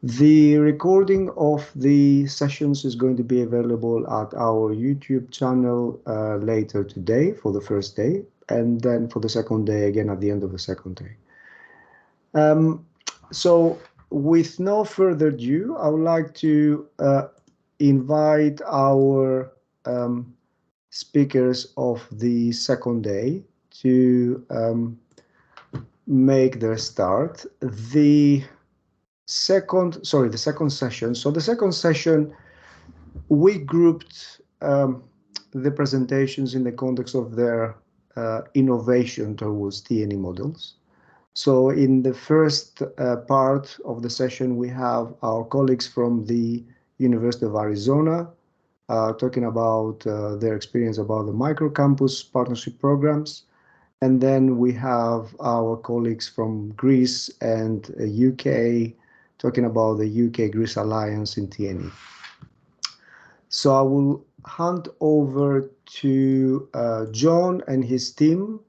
The recording of the sessions is going to be available at our YouTube channel later today for the first day, and then for the second day again at the end of the second day. So with no further ado, I would like to invite our speakers of the second day to make their start. The second session. So the second session, we grouped the presentations in the context of their innovation towards TNE models. So in the first part of the session, we have our colleagues from the University of Arizona talking about their experience about the microcampus partnership programs. And then we have our colleagues from Greece and UK talking about the UK-Greece Alliance in TNE. So I will hand over to John and his team.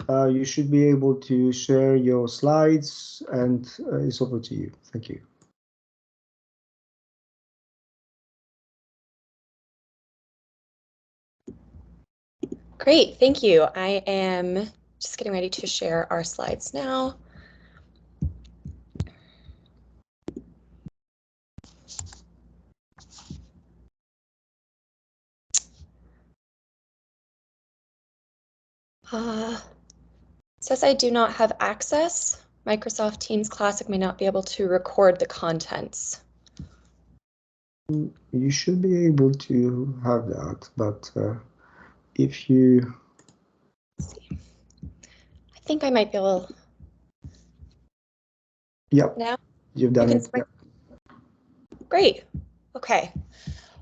You should be able to share your slides, and it's over to you. Thank you. Great, thank you. I am just getting ready to share our slides now. Says I do not have access. Microsoft Teams Classic may not be able to record the contents. You should be able to have that, but if you... Let's see. I think I might be able... Yep, now you've done it. Yep. Great, okay.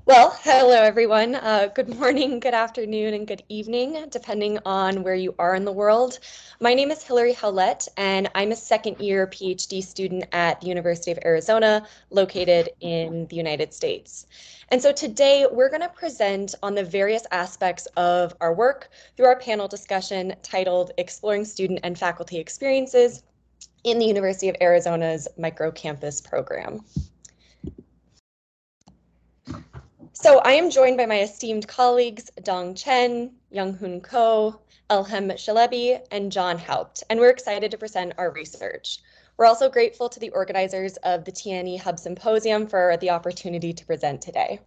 Well, hello everyone. Good morning, good afternoon, and good evening, depending on where you are in the world. My name is Hilary Houlette, and I'm a second-year PhD student at the University of Arizona, located in the United States. And so today we're going to present on the various aspects of our work through our panel discussion titled Exploring Student and Faculty Experiences in the University of Arizona's Microcampus Program. So I am joined by my esteemed colleagues, Chen, YoungHoon Koh, Elhem Shalebi, and John Haupt, and we're excited to present our research. We're also grateful to the organizers of the TNE Hub Symposium for the opportunity to present today.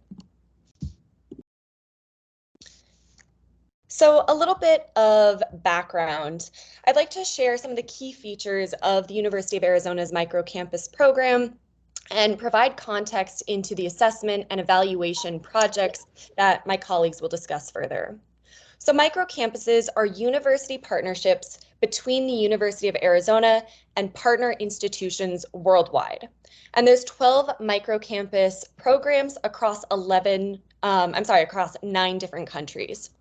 So a little bit of background. I'd like to share some of the key features of the University of Arizona's Microcampus program and provide context into the assessment and evaluation projects that my colleagues will discuss further. So microcampuses are university partnerships between the University of Arizona and partner institutions worldwide. And there's 12 microcampus programs across across 9 different countries.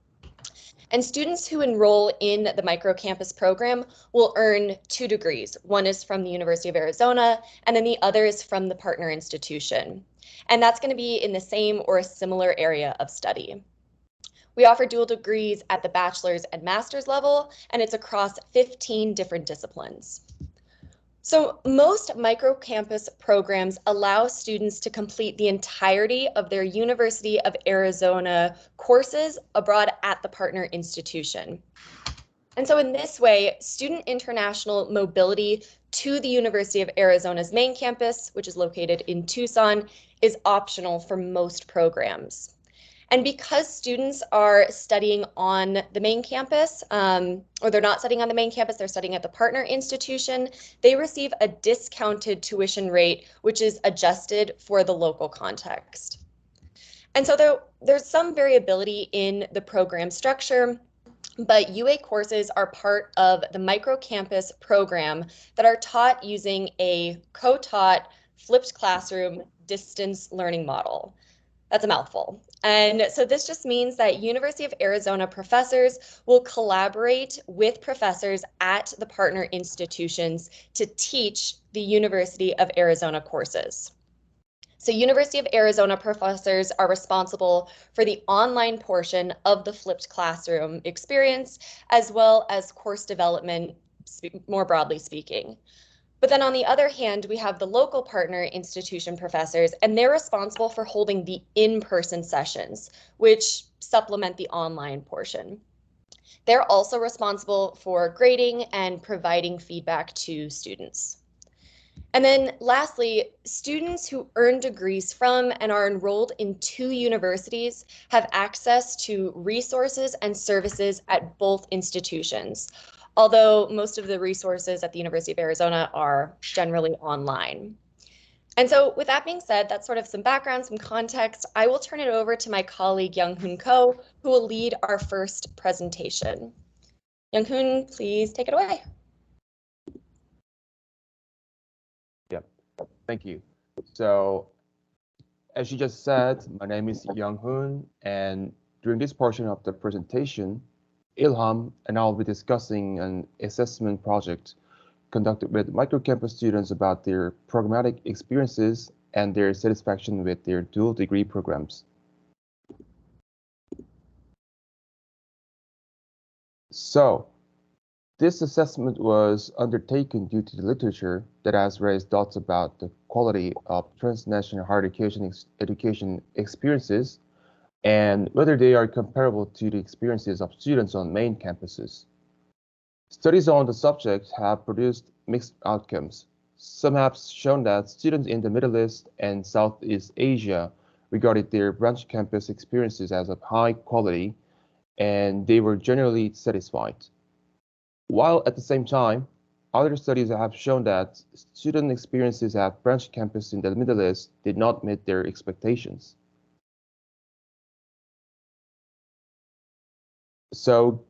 And students who enroll in the microcampus program will earn 2 degrees. One is from the University of Arizona, and then the other is from the partner institution. And that's going to be in the same or a similar area of study. We offer dual degrees at the bachelor's and master's level, and it's across 15 different disciplines. So most microcampus programs allow students to complete the entirety of their University of Arizona courses abroad at the partner institution. And so in this way, student international mobility to the University of Arizona's main campus, which is located in Tucson, is optional for most programs. And because students are studying on the main campus, or they're not studying on the main campus, they're studying at the partner institution, they receive a discounted tuition rate, which is adjusted for the local context. And so there's some variability in the program structure, but UA courses are part of the microcampus program that are taught using a co-taught flipped classroom distance learning model. That's a mouthful. And so this just means that University of Arizona professors will collaborate with professors at the partner institutions to teach the University of Arizona courses. So University of Arizona professors are responsible for the online portion of the flipped classroom experience, as well as course development, more broadly speaking. But then on the other hand, we have the local partner institution professors, and they're responsible for holding the in-person sessions, which supplement the online portion. They're also responsible for grading and providing feedback to students. And then lastly, students who earn degrees from and are enrolled in 2 universities have access to resources and services at both institutions, although most of the resources at the University of Arizona are generally online. And so with that being said, that's sort of some background, some context. I will turn it over to my colleague, YoungHoon Koh, who will lead our first presentation. YoungHoon, please take it away. Yep, thank you. So, as you just said, my name is YoungHoon, and during this portion of the presentation, Ilham and I will be discussing an assessment project conducted with microcampus students about their programmatic experiences and their satisfaction with their dual degree programs. So, this assessment was undertaken due to the literature that has raised thoughts about the quality of transnational higher education experiences and whether they are comparable to the experiences of students on main campuses. Studies on the subject have produced mixed outcomes. Some have shown that students in the Middle East and Southeast Asia regarded their branch campus experiences as of high quality, and they were generally satisfied. While at the same time, other studies have shown that student experiences at branch campus in the Middle East did not meet their expectations. So,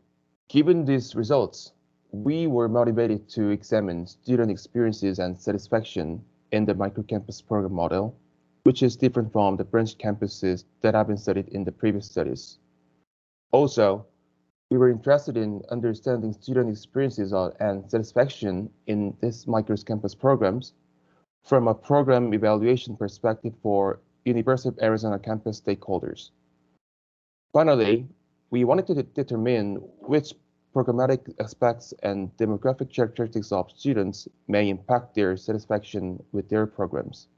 given these results, we were motivated to examine student experiences and satisfaction in the microcampus program model, which is different from the branch campuses that have been studied in the previous studies. Also, we were interested in understanding student experiences and satisfaction in these microcampus programs from a program evaluation perspective for University of Arizona campus stakeholders. Finally, we wanted to determine which programmatic aspects and demographic characteristics of students may impact their satisfaction with their programs.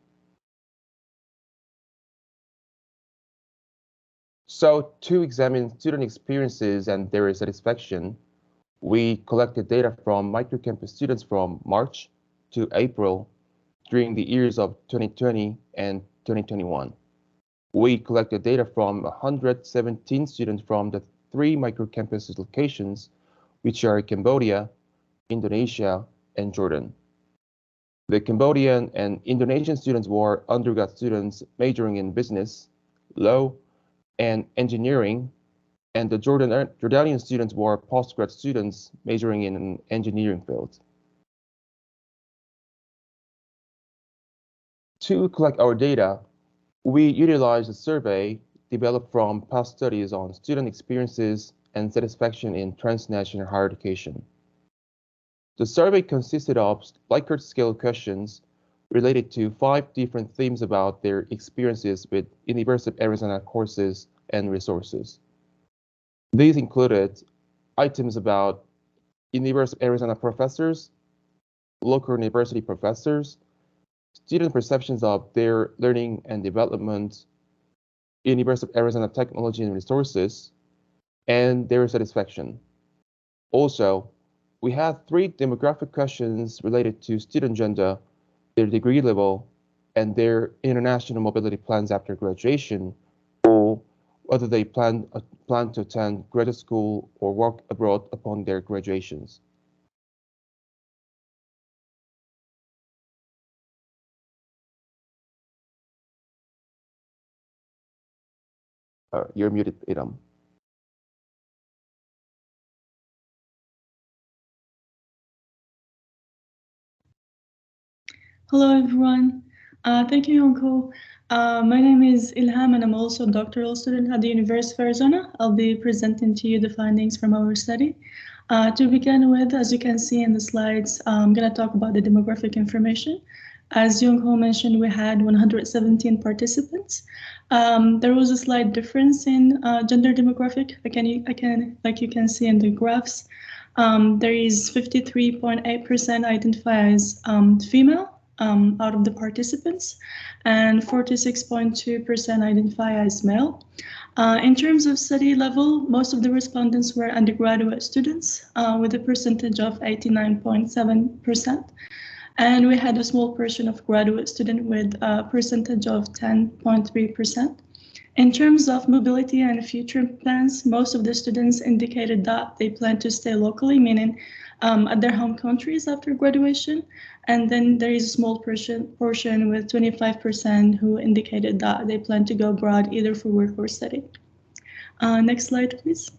So to examine student experiences and their satisfaction, we collected data from microcampus students from March to April during the years of 2020 and 2021. We collected data from 117 students from the 3 microcampus locations, which are Cambodia, Indonesia, and Jordan. The Cambodian and Indonesian students were undergrad students majoring in business, law, and engineering, and the Jordanian students were postgrad students majoring in an engineering field. To collect our data, we utilized a survey developed from past studies on student experiences and satisfaction in transnational higher education. The survey consisted of Likert scale questions related to 5 different themes about their experiences with University of Arizona courses and resources. These included items about University of Arizona professors, local university professors, student perceptions of their learning and development, University of Arizona technology and resources, and their satisfaction. Also, we had 3 demographic questions related to student gender, their degree level, and their international mobility plans after graduation, or whether they plan to attend graduate school or work abroad upon their graduations. You're muted, Ilham. Hello, everyone. Thank you, YoungHoon Koh. My name is Ilham, and I'm also a doctoral student at the University of Arizona. I'll be presenting to you the findings from our study. To begin with, as you can see in the slides, I'm going to talk about the demographic information. As YoungHoon Koh mentioned, we had 117 participants. There was a slight difference in gender demographic, like you can see in the graphs. There is 53.8% identify as female out of the participants, and 46.2% identify as male. In terms of study level, most of the respondents were undergraduate students with a percentage of 89.7%. And we had a small portion of graduate student with a percentage of 10.3%. In terms of mobility and future plans, most of the students indicated that they plan to stay locally, meaning at their home countries after graduation. And then there is a small portion with 25% who indicated that they plan to go abroad either for work or study. Next slide, please.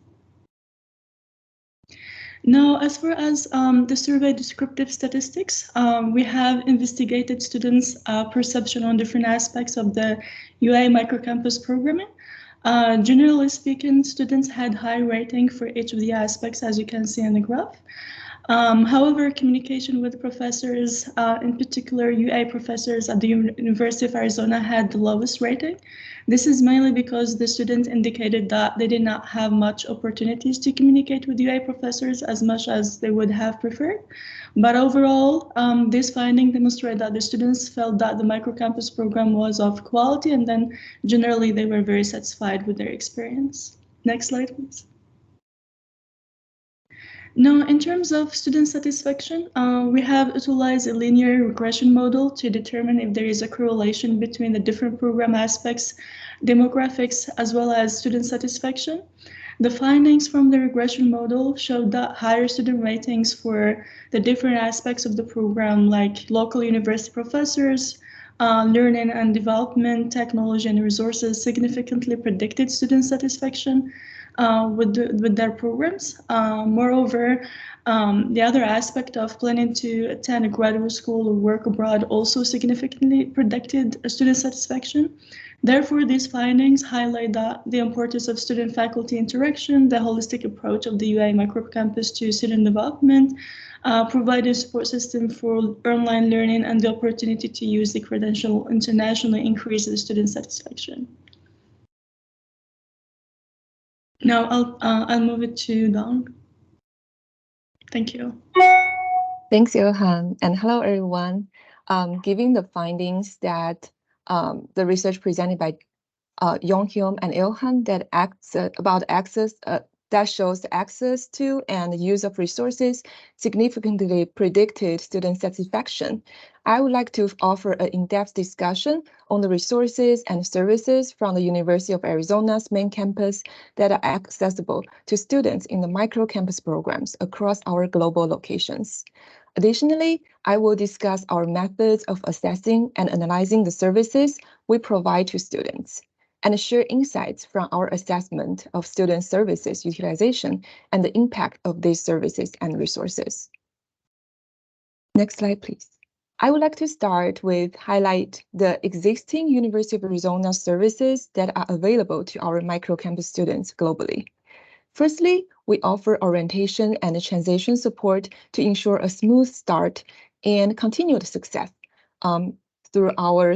Now, as far as the survey descriptive statistics, we have investigated students' perception on different aspects of the UA microcampus programming. Generally speaking, students had high rating for each of the aspects, as you can see in the graph. However, communication with professors, in particular UA professors at the University of Arizona, had the lowest rating. This is mainly because the students indicated that they did not have much opportunities to communicate with UA professors as much as they would have preferred. But overall, this finding demonstrated that the students felt that the microcampus program was of quality, and then generally they were very satisfied with their experience. Next slide, please. Now, in terms of student satisfaction, we have utilized a linear regression model to determine if there is a correlation between the different program aspects, demographics, as well as student satisfaction. The findings from the regression model showed that higher student ratings for the different aspects of the program, like local university professors, learning and development, technology and resources, significantly predicted student satisfaction with their programs. Moreover, the other aspect of planning to attend a graduate school or work abroad also significantly predicted student satisfaction. Therefore, these findings highlight the importance of student-faculty interaction, the holistic approach of the UA microcampus to student development, providing support system for online learning, and the opportunity to use the credential internationally increases student satisfaction. Now I'll move it to Dawn. Thank you. Thanks, YoungHoon, and hello everyone. Given the findings that the research presented by YoungHoon and YoungHoon that shows the access to and use of resources significantly predicted student satisfaction, I would like to offer an in-depth discussion on the resources and services from the University of Arizona's main campus that are accessible to students in the microcampus programs across our global locations. Additionally, I will discuss our methods of assessing and analyzing the services we provide to students, and share insights from our assessment of student services utilization and the impact of these services and resources. Next slide, please. I would like to start with highlight the existing University of Arizona services that are available to our microcampus students globally. Firstly, we offer orientation and transition support to ensure a smooth start and continued success through our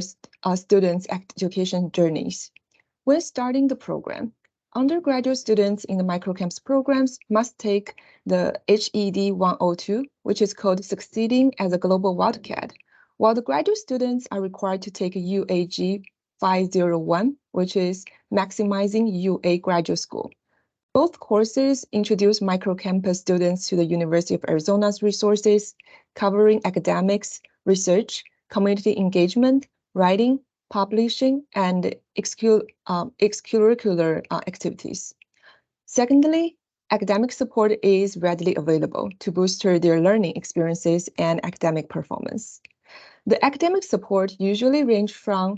students' education journeys. When starting the program, undergraduate students in the microcampus programs must take the HED 102, which is called Succeeding as a Global Wildcat, while the graduate students are required to take UAG 501, which is Maximizing UA Graduate School. Both courses introduce microcampus students to the University of Arizona's resources, covering academics, research, community engagement, writing, publishing, and extracurricular activities. Secondly, academic support is readily available to boost their learning experiences and academic performance. The academic support usually range from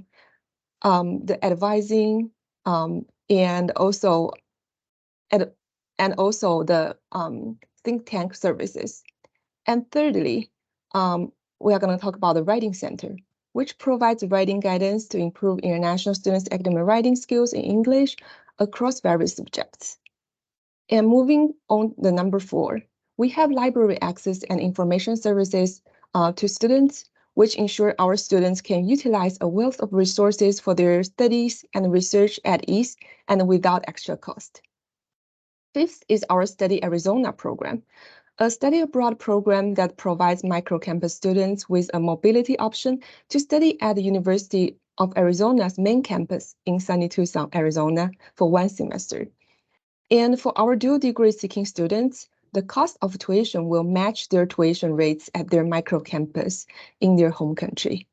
the advising and also the think tank services. And thirdly, we are going to talk about the Writing Center, which provides writing guidance to improve international students' academic writing skills in English across various subjects. And moving on to number 4, we have library access and information services to students, which ensure our students can utilize a wealth of resources for their studies and research at ease and without extra cost. Fifth is our Study Arizona program. a study abroad program that provides microcampus students with a mobility option to study at the University of Arizona's main campus in sunny Tucson, Arizona for 1 semester. And for our dual degree seeking students, the cost of tuition will match their tuition rates at their microcampus in their home country.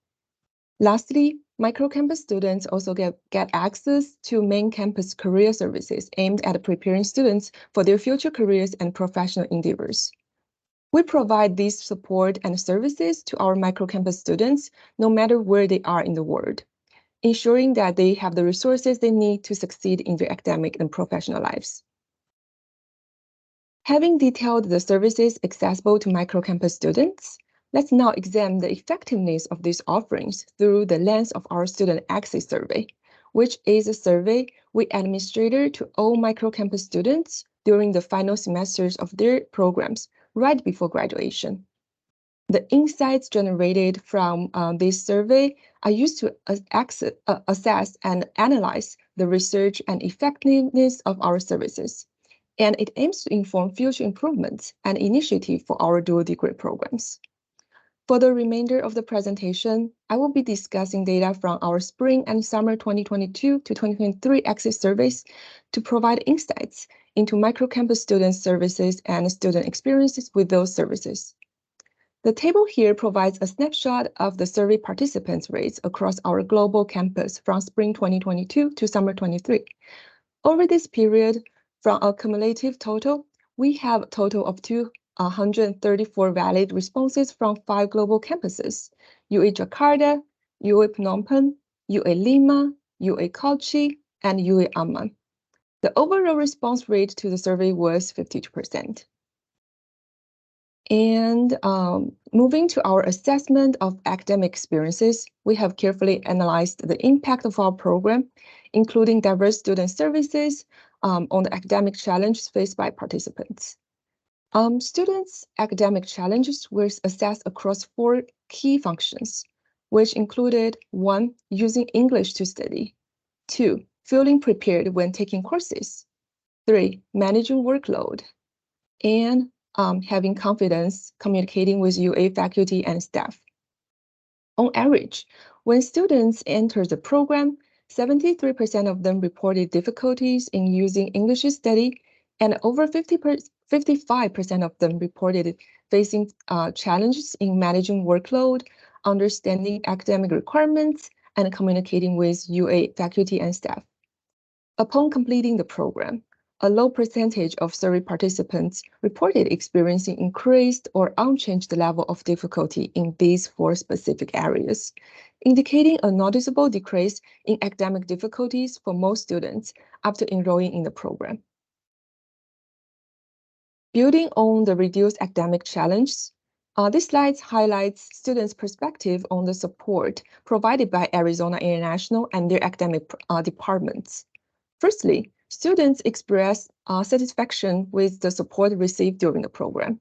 Lastly, microcampus students also get access to main campus career services aimed at preparing students for their future careers and professional endeavors. We provide these support and services to our microcampus students no matter where they are in the world, ensuring that they have the resources they need to succeed in their academic and professional lives. Having detailed the services accessible to microcampus students, let's now examine the effectiveness of these offerings through the lens of our Student Access Survey, which is a survey we administer to all microcampus students during the final semesters of their programs right before graduation. The insights generated from this survey are used to assess and analyze the research and effectiveness of our services, and it aims to inform future improvements and initiatives for our dual degree programs. For the remainder of the presentation, I will be discussing data from our spring and summer 2022 to 2023 exit surveys to provide insights into microcampus student services and student experiences with those services. The table here provides a snapshot of the survey participants' rates across our global campus from spring 2022 to summer 23. Over this period, from a cumulative total, we have a total of 234 valid responses from 5 global campuses: UA Jakarta, UA Phnom Penh, UA Lima, UA Kochi, and UA Amman. The overall response rate to the survey was 52%. And moving to our assessment of academic experiences, we have carefully analyzed the impact of our program, including diverse student services on the academic challenges faced by participants. Students' academic challenges were assessed across 4 key functions, which included 1, using English to study, 2, feeling prepared when taking courses, 3, managing workload, and having confidence communicating with UA faculty and staff. On average, when students enter the program, 73% of them reported difficulties in using English to study, and over 55% of them reported facing challenges in managing workload, understanding academic requirements, and communicating with UA faculty and staff. Upon completing the program, a low percentage of survey participants reported experiencing increased or unchanged level of difficulty in these 4 specific areas, indicating a noticeable decrease in academic difficulties for most students after enrolling in the program. Building on the reduced academic challenges, this slide highlights students' perspective on the support provided by Arizona International and their academic departments. Firstly, students express satisfaction with the support received during the program.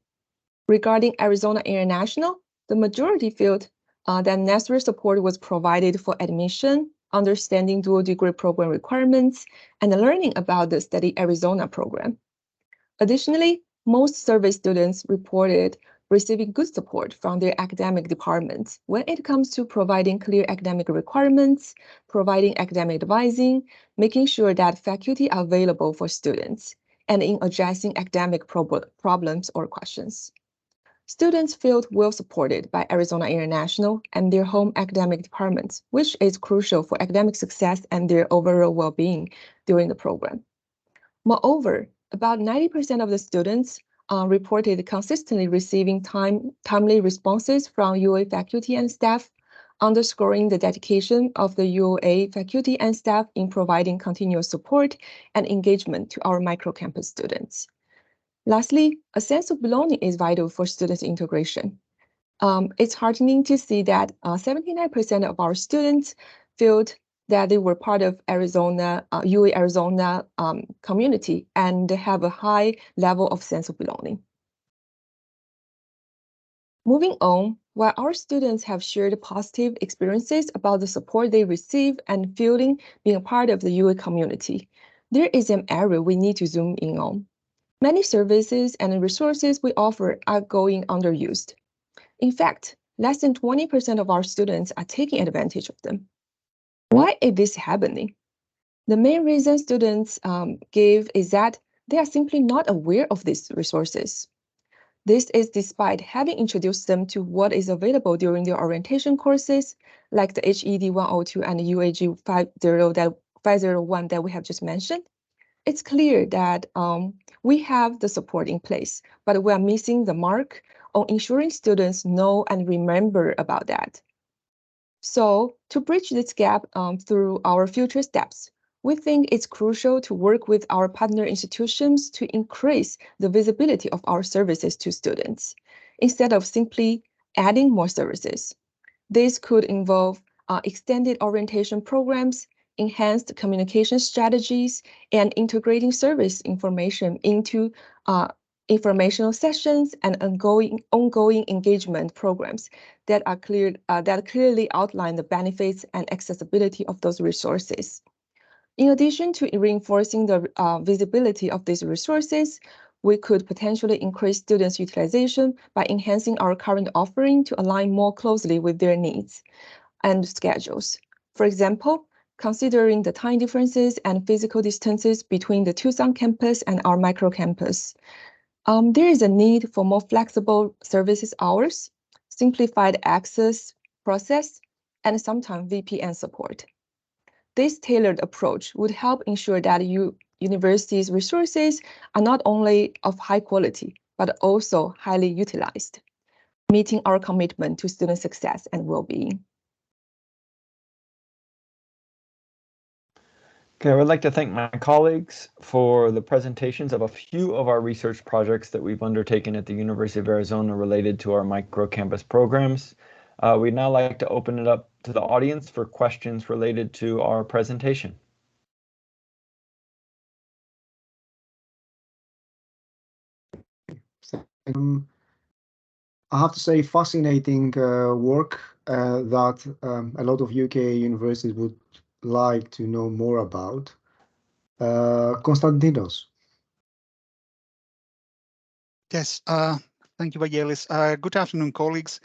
Regarding Arizona International, the majority felt that necessary support was provided for admission, understanding dual degree program requirements, and learning about the Study Arizona program. Additionally, most survey students reported receiving good support from their academic departments when it comes to providing clear academic requirements, providing academic advising, making sure that faculty are available for students, and in addressing academic problems or questions. Students felt well supported by Arizona International and their home academic departments, which is crucial for academic success and their overall well-being during the program. Moreover, about 90% of the students reported consistently receiving timely responses from UA faculty and staff, underscoring the dedication of the UA faculty and staff in providing continuous support and engagement to our microcampus students. Lastly, a sense of belonging is vital for student integration. It's heartening to see that 79% of our students felt that they were part of UA Arizona community and have a high level of sense of belonging. Moving on, while our students have shared positive experiences about the support they receive and feeling being part of the UA community, there is an area we need to zoom in on. Many services and resources we offer are going underused. In fact, less than 20% of our students are taking advantage of them. Why is this happening? The main reason students give is that they are simply not aware of these resources. This is despite having introduced them to what is available during their orientation courses, like the HED 102 and the UAG 501 that we have just mentioned. It's clear that we have the support in place, but we are missing the mark on ensuring students know and remember about that. So to bridge this gap through our future steps, we think it's crucial to work with our partner institutions to increase the visibility of our services to students, instead of simply adding more services. This could involve extended orientation programs, enhanced communication strategies, and integrating service information into informational sessions and ongoing engagement programs that clearly outline the benefits and accessibility of those resources. In addition to reinforcing the visibility of these resources, we could potentially increase students' utilization by enhancing our current offering to align more closely with their needs and schedules. For example, considering the time differences and physical distances between the Tucson campus and our microcampus, there is a need for more flexible services hours, simplified access process, and sometimes VPN support. This tailored approach would help ensure that universities' resources are not only of high quality, but also highly utilized, meeting our commitment to student success and well-being. Okay, I would like to thank my colleagues for the presentations of a few of our research projects that we've undertaken at the University of Arizona related to our microcampus programs. We'd now like to open it up to the audience for questions related to our presentation. I have to say, fascinating work that a lot of UK universities would like to know more about. Konstantinos. Yes, thank you, Vangelis. Good afternoon, colleagues.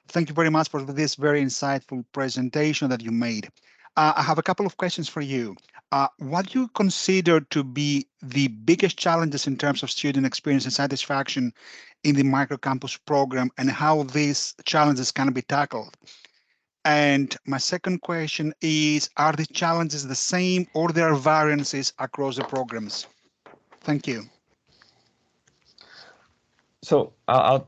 Thank you very much for this very insightful presentation that you made. I have a couple of questions for you. What do you consider to be the biggest challenges in terms of student experience and satisfaction in the microcampus program, and how these challenges can be tackled? And my second question is, are the challenges the same or there are variances across the programs? Thank you. So I'll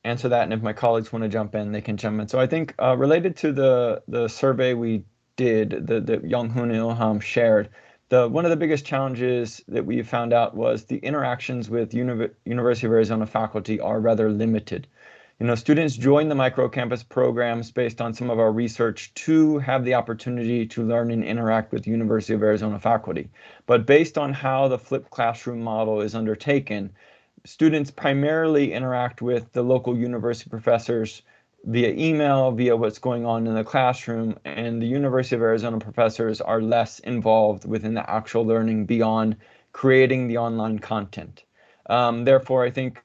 answer that, and if my colleagues want to jump in, they can jump in. So I think related to the survey we did, that YoungHoon and Ilham shared, one of the biggest challenges that we found out was the interactions with University of Arizona faculty are rather limited. You know, students join the microcampus programs based on some of our research to have the opportunity to learn and interact with University of Arizona faculty. But based on how the flipped classroom model is undertaken, students primarily interact with the local university professors via email, via what's going on in the classroom, and the University of Arizona professors are less involved within the actual learning beyond creating the online content. Therefore, I think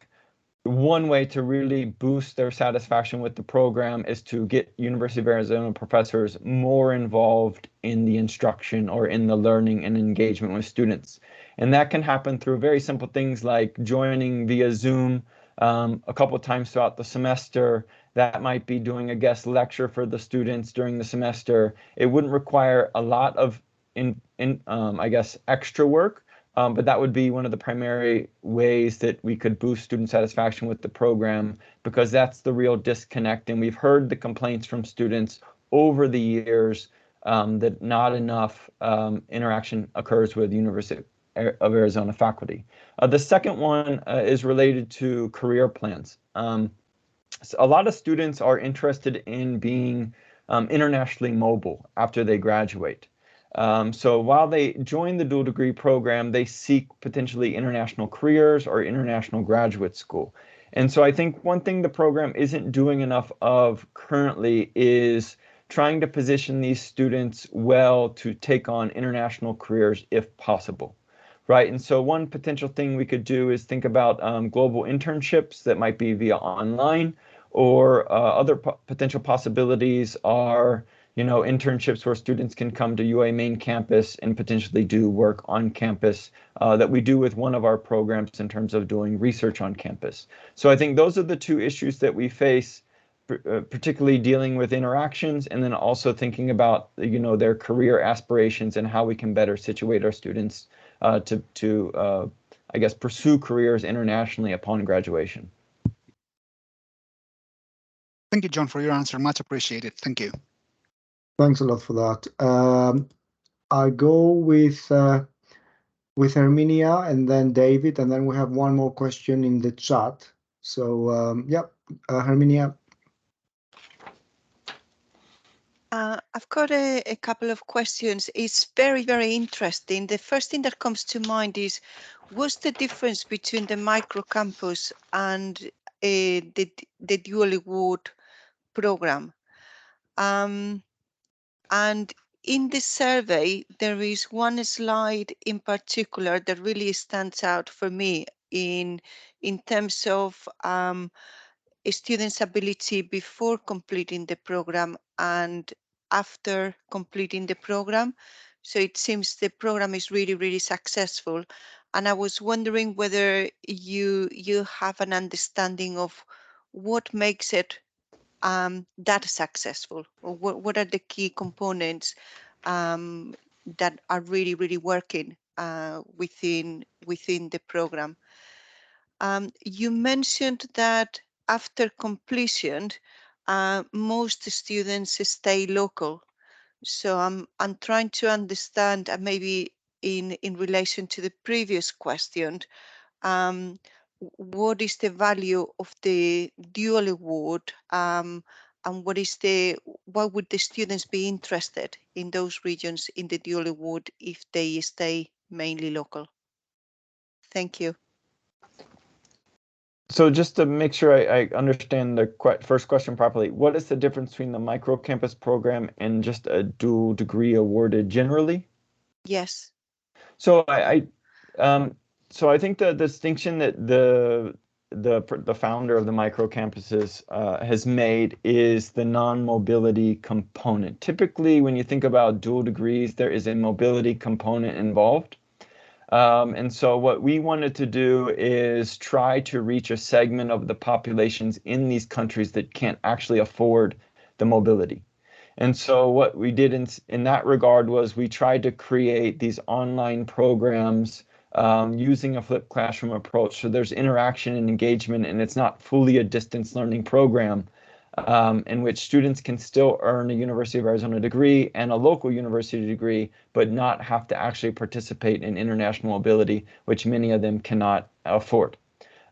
one way to really boost their satisfaction with the program is to get University of Arizona professors more involved in the instruction or in the learning and engagement with students. And that can happen through very simple things like joining via Zoom a couple of times throughout the semester. That might be doing a guest lecture for the students during the semester. It wouldn't require a lot of, I guess, extra work. But that would be one of the primary ways that we could boost student satisfaction with the program, because that's the real disconnect. And we've heard the complaints from students over the years that not enough interaction occurs with University of Arizona faculty. The second one is related to career plans. So a lot of students are interested in being internationally mobile after they graduate. So while they join the dual degree program, they seek potentially international careers or international graduate school. And so I think one thing the program isn't doing enough of currently is trying to position these students well to take on international careers if possible. right? And so one potential thing we could do is think about global internships that might be via online, or other potential possibilities are, internships where students can come to UA main campus and potentially do work on campus that we do with one of our programs in terms of doing research on campus. So I think those are the two issues that we face, particularly dealing with interactions, and then also thinking about, their career aspirations and how we can better situate our students to I guess, pursue careers internationally upon graduation. Thank you, John, for your answer. Much appreciated. Thank you. Thanks a lot for that. I go with Herminia and then David, and then we have one more question in the chat. So, Herminia. I've got a couple of questions. It's very, very interesting. The first thing that comes to mind is, what's the difference between the microcampus and the dual award program? And in the survey, there is one slide in particular that really stands out for me in terms of a student's ability before completing the program and after completing the program. So it seems the program is really, really successful. And I was wondering whether you have an understanding of what makes it that successful, or what are the key components that are really, really working within the program. You mentioned that after completion, most students stay local. So I'm trying to understand, and maybe in relation to the previous question, what is the value of the dual award, and what would the students be interested in those regions in the dual award if they stay mainly local? Thank you. So just to make sure I understand the first question properly, what is the difference between the microcampus program and just a dual degree awarded generally? Yes. So I think the distinction that the founder of the microcampuses has made is the non-mobility component. Typically, when you think about dual degrees, there is a mobility component involved. And so what we wanted to do is try to reach a segment of the populations in these countries that can't actually afford the mobility. And so what we did in that regard was we tried to create these online programs using a flipped classroom approach. So there's interaction and engagement, and it's not fully a distance learning program, in which students can still earn a University of Arizona degree and a local university degree, but not have to actually participate in international mobility, which many of them cannot afford.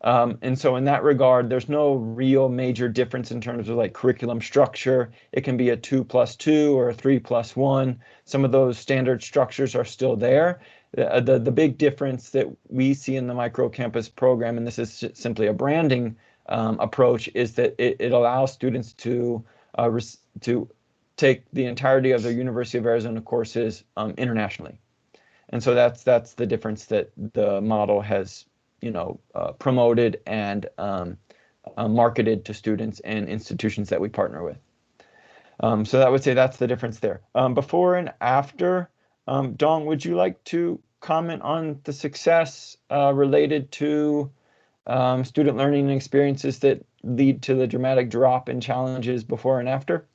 And so in that regard, there's no real major difference in terms of like curriculum structure. It can be a 2+2 or a 3+1. Some of those standard structures are still there. The big difference that we see in the microcampus program, and this is simply a branding approach, is that it allows students to take the entirety of their University of Arizona courses internationally. And so that's the difference that the model has promoted and marketed to students and institutions that we partner with. So I would say that's the difference there. Before and after, Dong, would you like to comment on the success related to student learning experiences that lead to the dramatic drop in challenges before and after?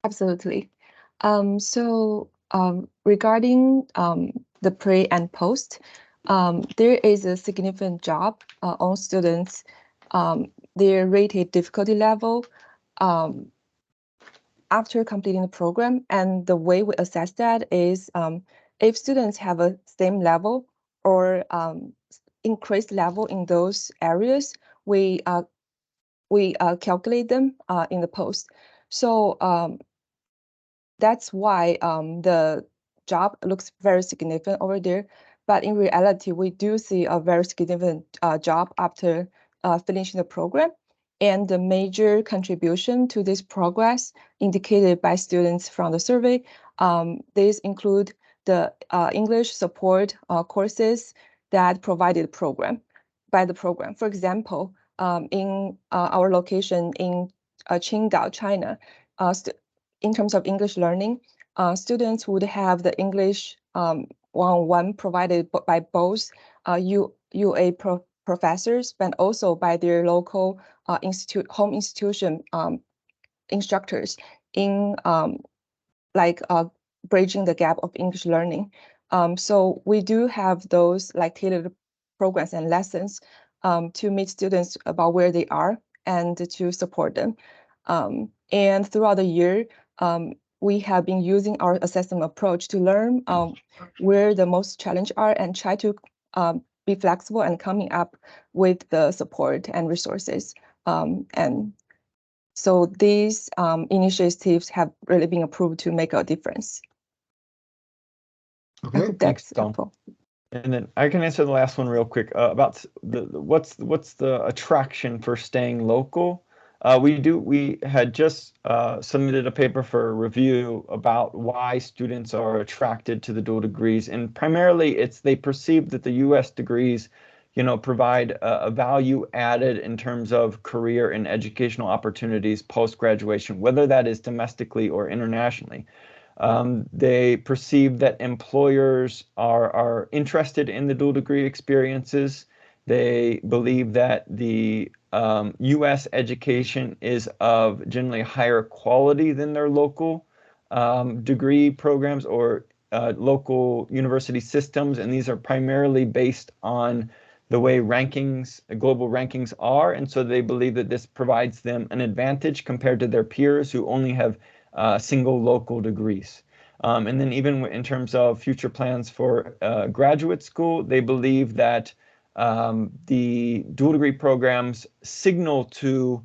Absolutely. Regarding the pre and post, there is a significant drop on students, their rated difficulty level after completing the program. And the way we assess that is if students have a same level or increased level in those areas, we calculate them in the post. So that's why the job looks very significant over there. But in reality, we do see a very significant job after finishing the program. And the major contribution to this progress indicated by students from the survey, these include the English support courses that provided by the program. For example, in our location in Qingdao, China, in terms of English learning, students would have the English one-on-one provided by both UA professors, but also by their local home institution instructors in bridging the gap of English learning. So we do have those tailored programs and lessons to meet students about where they are and to support them. And throughout the year, we have been using our assessment approach to learn where the most challenges are and try to be flexible and coming up with the support and resources. And so these initiatives have really been approved to make a difference. Okay. I hope that's Thanks, helpful. And then I can answer the last one real quick about what's the attraction for staying local. We had just submitted a paper for review about why students are attracted to the dual degrees, and primarily they perceive that the U.S. degrees, provide a value added in terms of career and educational opportunities post-graduation, whether that is domestically or internationally. They perceive that employers are interested in the dual degree experiences. They believe that the U.S. education is of generally higher quality than their local degree programs or local university systems, and these are primarily based on the way global rankings are, and so they believe that this provides them an advantage compared to their peers who only have single local degrees. And then even in terms of future plans for graduate school, they believe that the dual degree programs signal to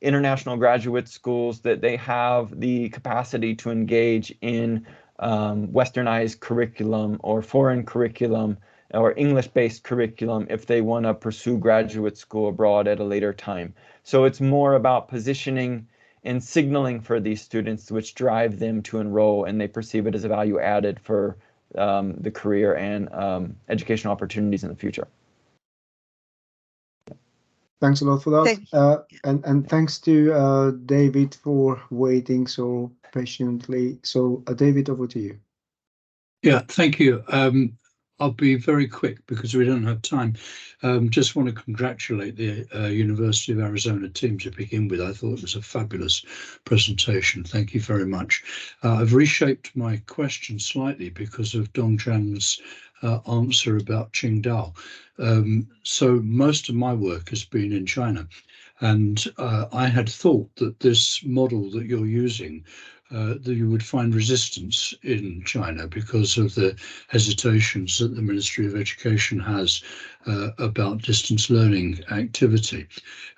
international graduate schools that they have the capacity to engage in westernized curriculum or foreign curriculum or English-based curriculum if they want to pursue graduate school abroad at a later time. So it's more about positioning and signaling for these students, which drive them to enroll, and they perceive it as a value added for the career and educational opportunities in the future. Thanks a lot for that. And thanks to David for waiting so patiently. So David, over to you. Yeah, thank you. I'll be very quick because we don't have time. Just want to congratulate the University of Arizona team to begin with. I thought it was a fabulous presentation. Thank you very much. I've reshaped my question slightly because of Dongzhan's answer about Qingdao. So most of my work has been in China, and I had thought that this model that you're using that you would find resistance in China because of the hesitations that the Ministry of Education has about distance learning activity.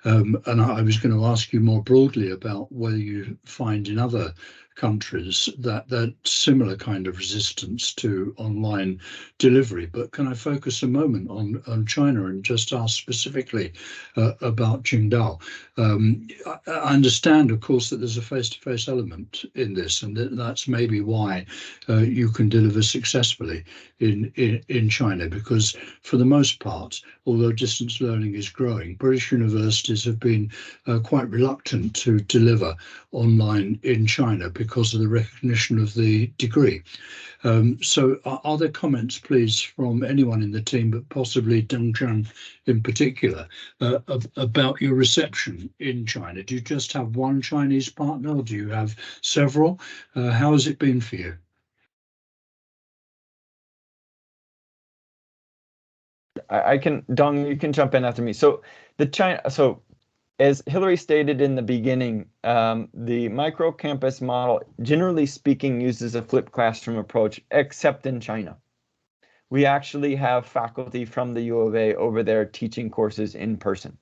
And I was going to ask you more broadly about whether you find in other countries that similar kind of resistance to online delivery. But can I focus a moment on China and just ask specifically about Qingdao? I understand, of course, that there's a face-to-face element in this, and that's maybe why you can deliver successfully in China, because for the most part, although distance learning is growing, British universities have been quite reluctant to deliver online in China because of the recognition of the degree. So are there comments, please, from anyone in the team, but possibly Dongzhan in particular, about your reception in China? Do you just have one Chinese partner, or do you have several? How has it been for you? Dong, you can jump in after me. So as Hilary stated in the beginning, the microcampus model, generally speaking, uses a flipped classroom approach, except in China. We actually have faculty from the U of A over there teaching courses in person.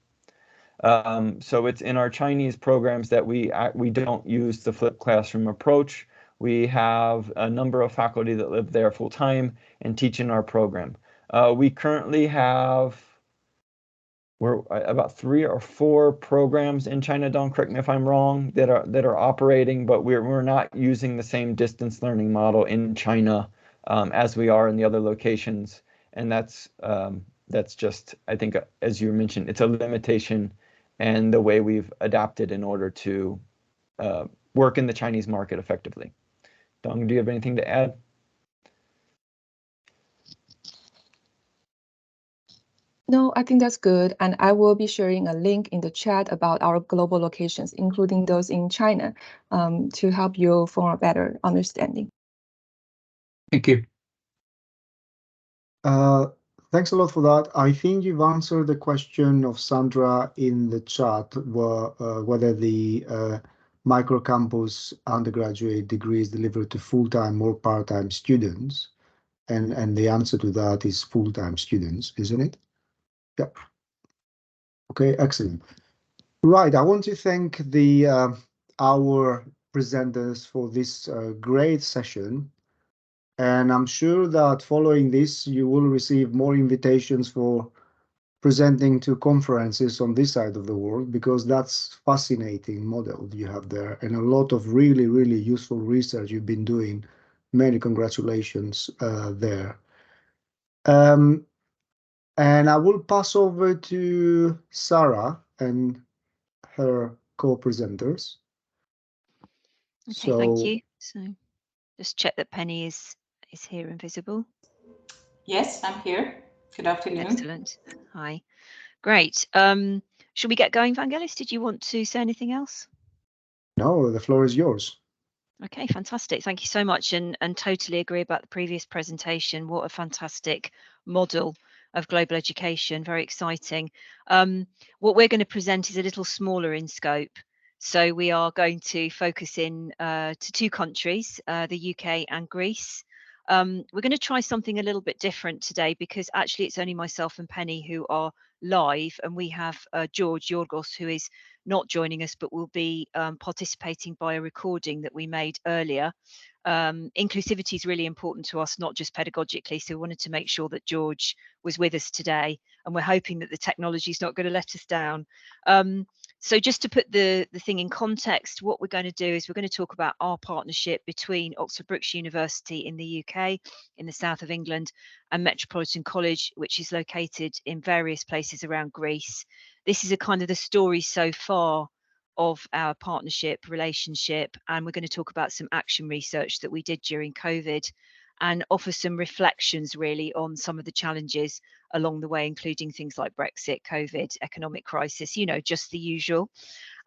So it's in our Chinese programs that we don't use the flipped classroom approach. We have a number of faculty that live there full time and teach in our program. We currently have about 3 or 4 programs in China. Don't correct me if I'm wrong, that are operating, but we're not using the same distance learning model in China as we are in the other locations. And that's just, I think, as you mentioned, it's a limitation and the way we've adapted in order to work in the Chinese market effectively. Dong, do you have anything to add? No, I think that's good. And I will be sharing a link in the chat about our global locations, including those in China, to help you form a better understanding. Thank you. Thanks a lot for that. I think you've answered the question of Sandra in the chat, whether the microcampus undergraduate degree is delivered to full-time or part-time students. And the answer to that is full-time students, isn't it? Yep. Okay, excellent. Right, I want to thank our presenters for this great session. And I'm sure that following this, you will receive more invitations for presenting to conferences on this side of the world, because that's fascinating model you have there and a lot of really, really useful research you've been doing. Many congratulations there. And I will pass over to Sara and her co-presenters. Okay, thank you. So just check that Penny is here and visible. Yes, I'm here. Good afternoon. Excellent. Hi. Great. Should we get going, Vangelis? Did you want to say anything else? No, the floor is yours. Okay, fantastic. Thank you so much, and totally agree about the previous presentation. What a fantastic model of global education. Very exciting. What we're going to present is a little smaller in scope. So we are going to focus in to two countries, the UK and Greece. We're going to try something a little bit different today, because actually it's only myself and Penny who are live, and we have George Yorgos, who is not joining us, but will be participating by a recording that we made earlier. Inclusivity is really important to us, not just pedagogically, so we wanted to make sure that George was with us today, and we're hoping that the technology is not going to let us down. So just to put the thing in context, what we're going to do is we're going to talk about our partnership between Oxford Brookes University in the UK, in the south of England, and Metropolitan College, which is located in various places around Greece. This is a kind of the story so far of our partnership relationship, and we're going to talk about some action research that we did during COVID and offer some reflections really on some of the challenges along the way, including things like Brexit, COVID, economic crisis, you know, just the usual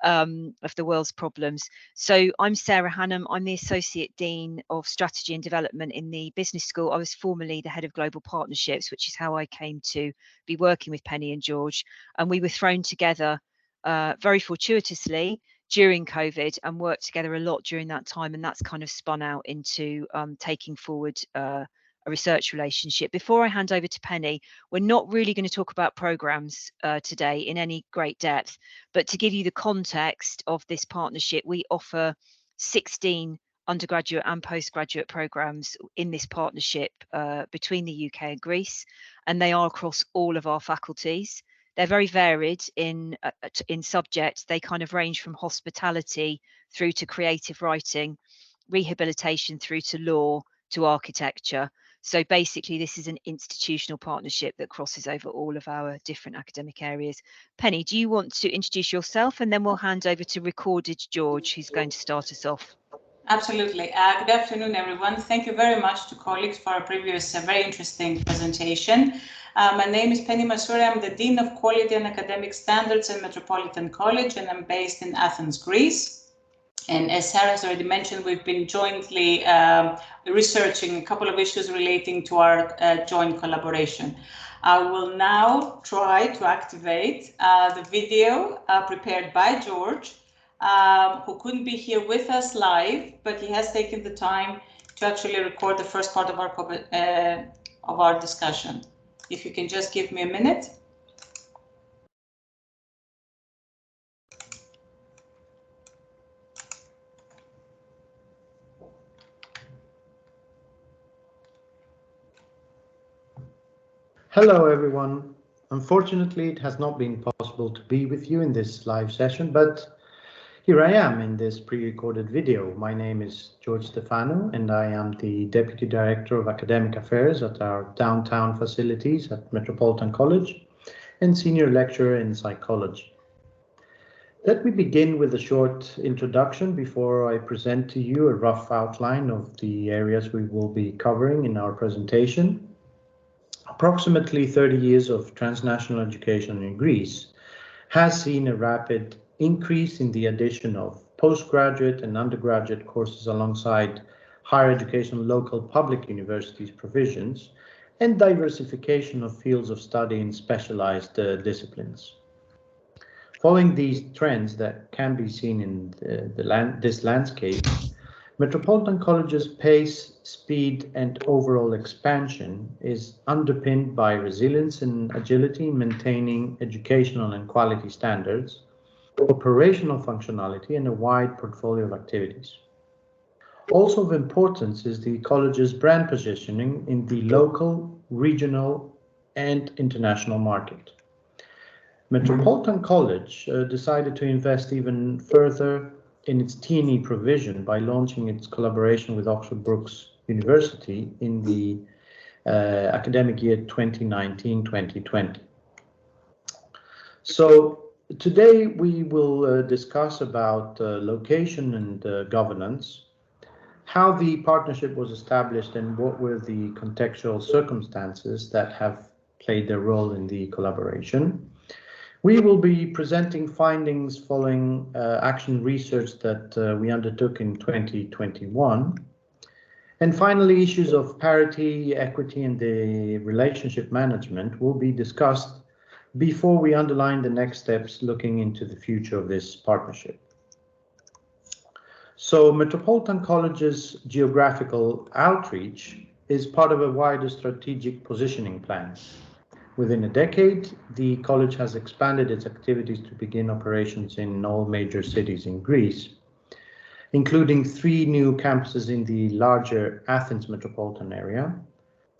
of the world's problems. So I'm Sara Hannam. I'm the Associate Dean of Strategy and Development in the Business School. I was formerly the Head of Global Partnerships, which is how I came to be working with Penny and George. And we were thrown together very fortuitously during COVID and worked together a lot during that time. And that's kind of spun out into taking forward a research relationship. Before I hand over to Penny, we're not really going to talk about programs today in any great depth, but to give you the context of this partnership, we offer 16 undergraduate and postgraduate programs in this partnership between the UK and Greece, and they are across all of our faculties. They're very varied in subject. They kind of range from hospitality through to creative writing, rehabilitation through to law to architecture. So basically, this is an institutional partnership that crosses over all of our different academic areas. Penny, do you want to introduce yourself, and then we'll hand over to recorded George, who's going to start us off. Absolutely. Good afternoon, everyone. Thank you very much to colleagues for our previous very interesting presentation. My name is Penny Masoura. I'm the Dean of Quality and Academic Standards at Metropolitan College, and I'm based in Athens, Greece. And as Sara has already mentioned, we've been jointly researching a couple of issues relating to our joint collaboration. I will now try to activate the video prepared by George, who couldn't be here with us live, but he has taken the time to actually record the first part of our discussion. If you can just give me a minute. Hello, everyone. Unfortunately, it has not been possible to be with you in this live session, but Here I am in this pre-recorded video. My name is George Stefano, and I am the Deputy Director of Academic Affairs at our downtown facilities at Metropolitan College and Senior Lecturer in Psychology. Let me begin with a short introduction before I present to you a rough outline of the areas we will be covering in our presentation. Approximately 30 years of transnational education in Greece has seen a rapid increase in the addition of postgraduate and undergraduate courses alongside higher education local public universities provisions and diversification of fields of study in specialized disciplines. Following these trends that can be seen in this landscape, Metropolitan College's pace, speed, and overall expansion is underpinned by resilience and agility in maintaining educational and quality standards, operational functionality, and a wide portfolio of activities. Also of importance is the college's brand positioning in the local, regional, and international market. Metropolitan College decided to invest even further in its TNE provision by launching its collaboration with Oxford Brookes University in the academic year 2019-2020. So today we will discuss about location and governance, how the partnership was established and what were the contextual circumstances that have played their role in the collaboration. We will be presenting findings following action research that we undertook in 2021. And finally, issues of parity, equity, and the relationship management will be discussed before we underline the next steps looking into the future of this partnership. So Metropolitan College's geographical outreach is part of a wider strategic positioning plan. Within a decade, the college has expanded its activities to begin operations in all major cities in Greece, including 3 new campuses in the larger Athens metropolitan area,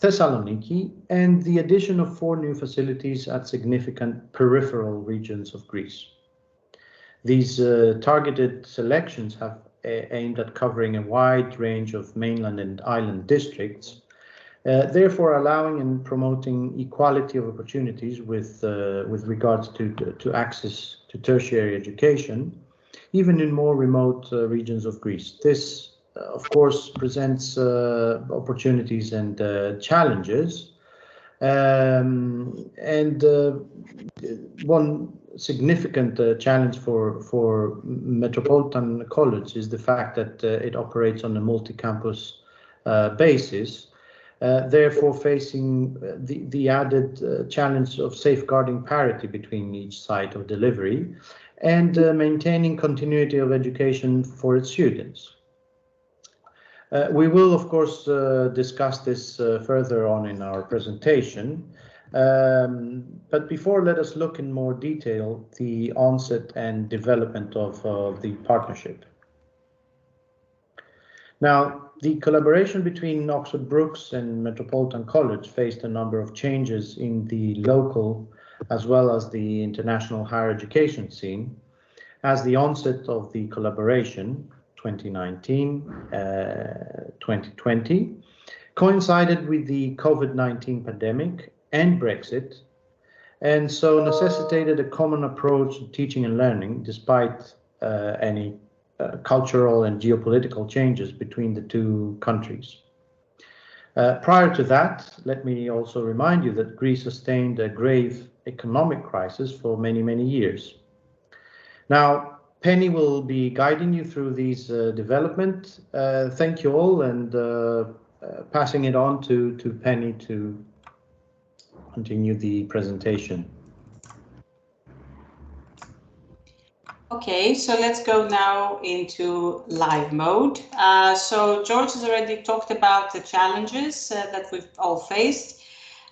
Thessaloniki, and the addition of 4 new facilities at significant peripheral regions of Greece. These targeted selections have aimed at covering a wide range of mainland and island districts, therefore allowing and promoting equality of opportunities with regards to access to tertiary education, even in more remote regions of Greece. This, of course, presents opportunities and challenges. One significant challenge for Metropolitan College is the fact that it operates on a multi-campus basis, therefore facing the added challenge of safeguarding parity between each site of delivery and maintaining continuity of education for its students. We will, of course, discuss this further on in our presentation, but before, let us look in more detail the onset and development of the partnership. Now, the collaboration between Oxford Brookes and Metropolitan College faced a number of changes in the local as well as the international higher education scene as the onset of the collaboration 2019-2020 coincided with the COVID-19 pandemic and Brexit, and so necessitated a common approach to teaching and learning despite any cultural and geopolitical changes between the 2 countries. Prior to that, let me also remind you that Greece sustained a grave economic crisis for many, many years. Now, Penny will be guiding you through these developments. Thank you all, and passing it on to Penny to continue the presentation. Okay, so let's go now into live mode. So George has already talked about the challenges that we've all faced.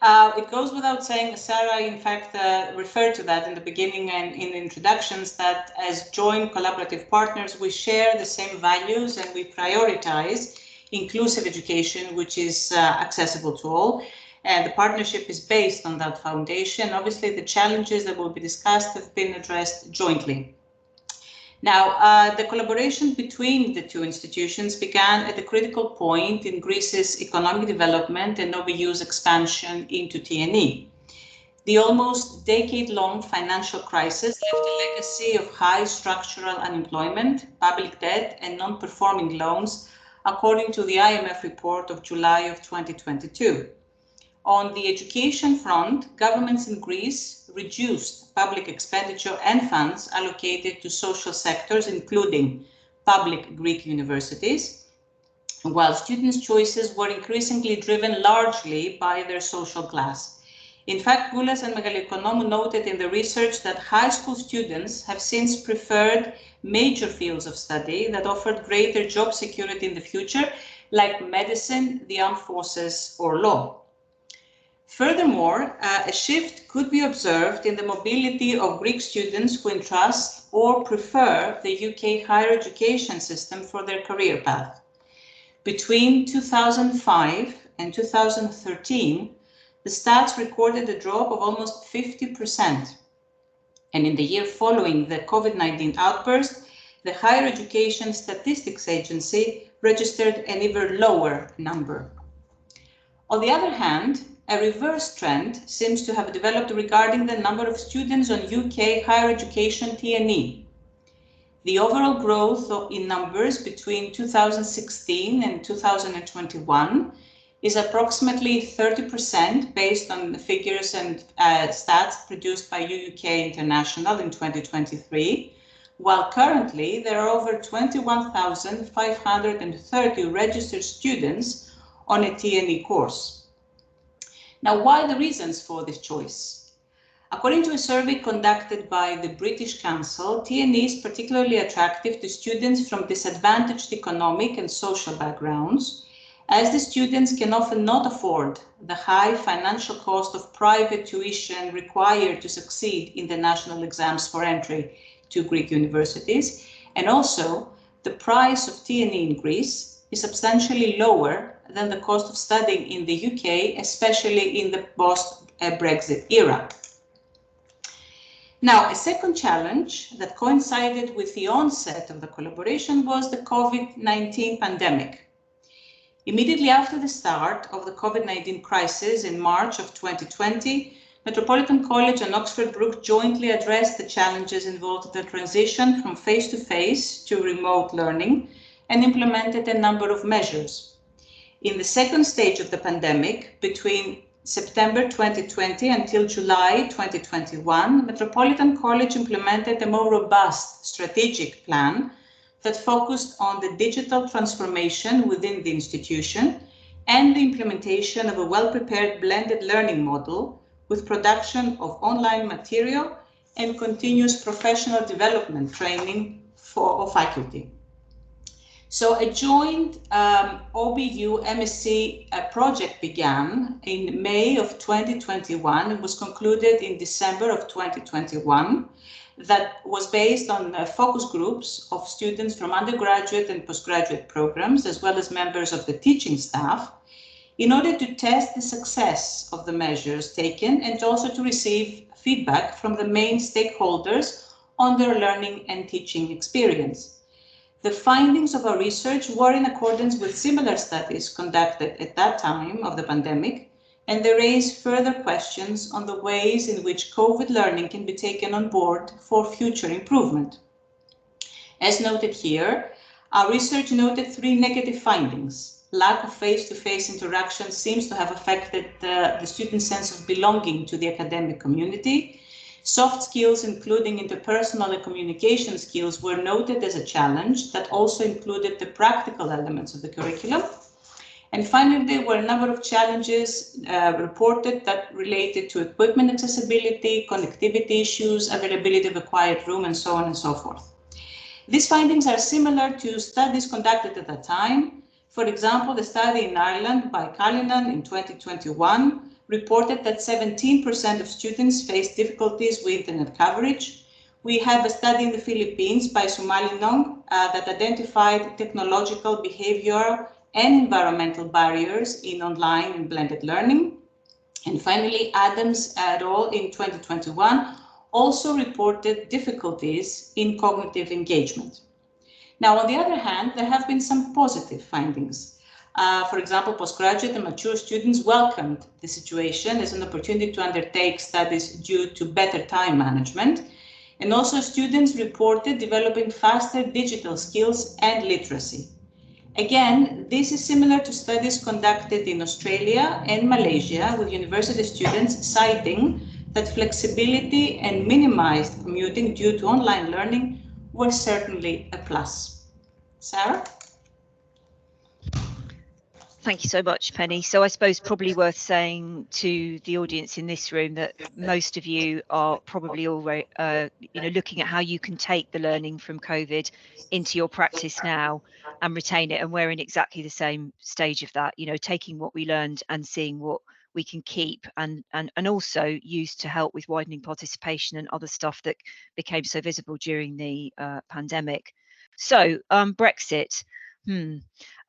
It goes without saying, Sara in fact referred to that in the beginning and in the introductions, that as joint collaborative partners we share the same values and we prioritize inclusive education which is accessible to all. And the partnership is based on that foundation. Obviously the challenges that will be discussed have been addressed jointly. Now, the collaboration between the two institutions began at a critical point in Greece's economic development and OBU's expansion into TNE. The almost decade-long financial crisis left a legacy of high structural unemployment, public debt, and non-performing loans, according to the IMF report of July of 2022. On the education front, governments in Greece reduced public expenditure and funds allocated to social sectors, including public Greek universities, while students' choices were increasingly driven largely by their social class. In fact, Brookes and Megalikonomou noted in the research that high school students have since preferred major fields of study that offered greater job security in the future, like medicine, the armed forces, or law. Furthermore, a shift could be observed in the mobility of Greek students who entrust or prefer the UK higher education system for their career path. Between 2005 and 2013, the stats recorded a drop of almost 50%. And in the year following the COVID-19 outburst, the Higher Education Statistics Agency registered an even lower number. On the other hand, a reverse trend seems to have developed regarding the number of students on UK higher education TNE. The overall growth in numbers between 2016 and 2021 is approximately 30% based on the figures and stats produced by UK International in 2023, while currently there are over 21,530 registered students on a TNE course. Now, why the reasons for this choice? According to a survey conducted by the British Council, TNE is particularly attractive to students from disadvantaged economic and social backgrounds, as the students can often not afford the high financial cost of private tuition required to succeed in the national exams for entry to Greek universities, and also the price of TNE in Greece is substantially lower than the cost of studying in the UK, especially in the post-Brexit era. Now, a second challenge that coincided with the onset of the collaboration was the COVID-19 pandemic. Immediately after the start of the COVID-19 crisis in March of 2020, Metropolitan College and Oxford Brookes jointly addressed the challenges involved in the transition from face-to-face to remote learning and implemented a number of measures. In the second stage of the pandemic, between September 2020 until July 2021, Metropolitan College implemented a more robust strategic plan that focused on the digital transformation within the institution and the implementation of a well-prepared blended learning model with production of online material and continuous professional development training for faculty. So a joint OBU MSc project began in May of 2021 and was concluded in December of 2021. That was based on focus groups of students from undergraduate and postgraduate programs, as well as members of the teaching staff, in order to test the success of the measures taken and also to receive feedback from the main stakeholders on their learning and teaching experience. The findings of our research were in accordance with similar studies conducted at that time of the pandemic, and they raise further questions on the ways in which COVID learning can be taken on board for future improvement. As noted here, our research noted three negative findings. Lack of face-to-face interaction seems to have affected the student's sense of belonging to the academic community. Soft skills, including interpersonal and communication skills, were noted as a challenge that also included the practical elements of the curriculum. And finally, there were a number of challenges reported that related to equipment accessibility, connectivity issues, availability of a quiet room, and so on and so forth. These findings are similar to studies conducted at that time. For example, the study in Ireland by Callinan in 2021 reported that 17% of students faced difficulties with internet coverage. We have a study in the Philippines by Sumalinong that identified technological, behavioral, and environmental barriers in online and blended learning. And finally, Adams et al. In 2021 also reported difficulties in cognitive engagement. Now, on the other hand, there have been some positive findings. For example, postgraduate and mature students welcomed the situation as an opportunity to undertake studies due to better time management. And also students reported developing faster digital skills and literacy. Again, this is similar to studies conducted in Australia and Malaysia with university students citing that flexibility and minimized commuting due to online learning were certainly a plus. Sara? Thank you so much, Penny. So I suppose probably worth saying to the audience in this room that most of you are probably already, looking at how you can take the learning from COVID into your practice now and retain it. And we're in exactly the same stage of that, taking what we learned and seeing what we can keep and also use to help with widening participation and other stuff that became so visible during the pandemic. So Brexit.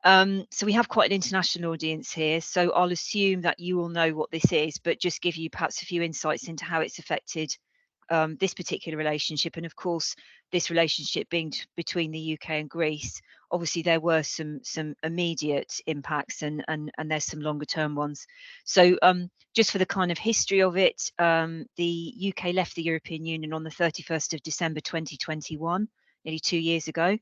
So we have quite an international audience here, so I'll assume that you all know what this is, but just give you perhaps a few insights into how it's affected this particular relationship. And of course, this relationship being between the UK and Greece, obviously there were some immediate impacts and there's some longer term ones. So just for the kind of history of it, the UK left the European Union on the 31st of December 2021, nearly 2 years ago.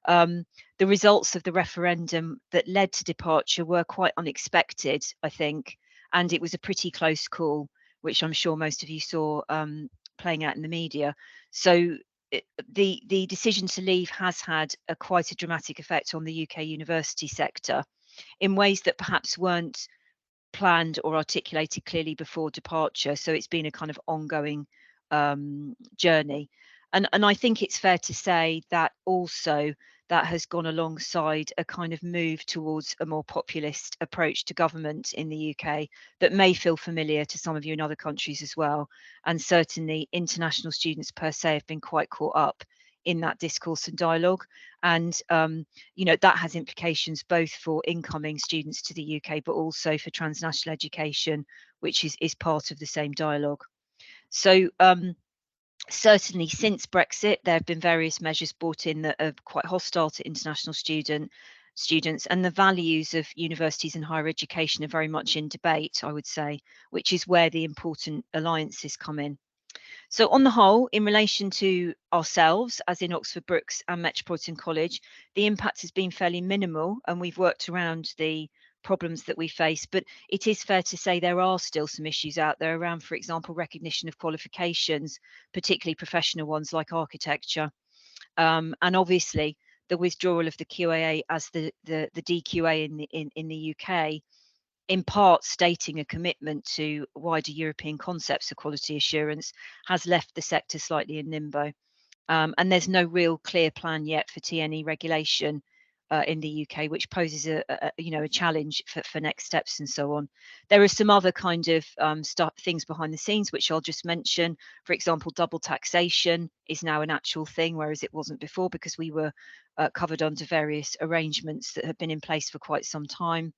The results of the referendum that led to departure were quite unexpected, I think, and it was a pretty close call, which I'm sure most of you saw playing out in the media. So the decision to leave has had quite a dramatic effect on the UK university sector in ways that perhaps weren't planned or articulated clearly before departure. So it's been a kind of ongoing journey. And I think it's fair to say that also that has gone alongside a kind of move towards a more populist approach to government in the UK that may feel familiar to some of you in other countries as well. And certainly international students per se have been quite caught up in that discourse and dialogue. And, that has implications both for incoming students to the UK, but also for transnational education, which is part of the same dialogue. So, certainly since Brexit, there have been various measures brought in that are quite hostile to international students, and the values of universities and higher education are very much in debate, I would say, which is where the important alliances come in. So on the whole, in relation to ourselves, as in Oxford Brookes and Metropolitan College, the impact has been fairly minimal, and we've worked around the problems that we face, but it is fair to say there are still some issues out there around, for example, recognition of qualifications, particularly professional ones like architecture, and obviously the withdrawal of the QAA as the DQA in the UK, in part stating a commitment to wider European concepts of quality assurance, has left the sector slightly in limbo. And there's no real clear plan yet for TNE regulation in the UK, which poses a challenge for next steps and so on. There are some other kind of things behind the scenes, which I'll just mention. For example, double taxation is now an actual thing, whereas it wasn't before because we were covered under various arrangements that have been in place for quite some time.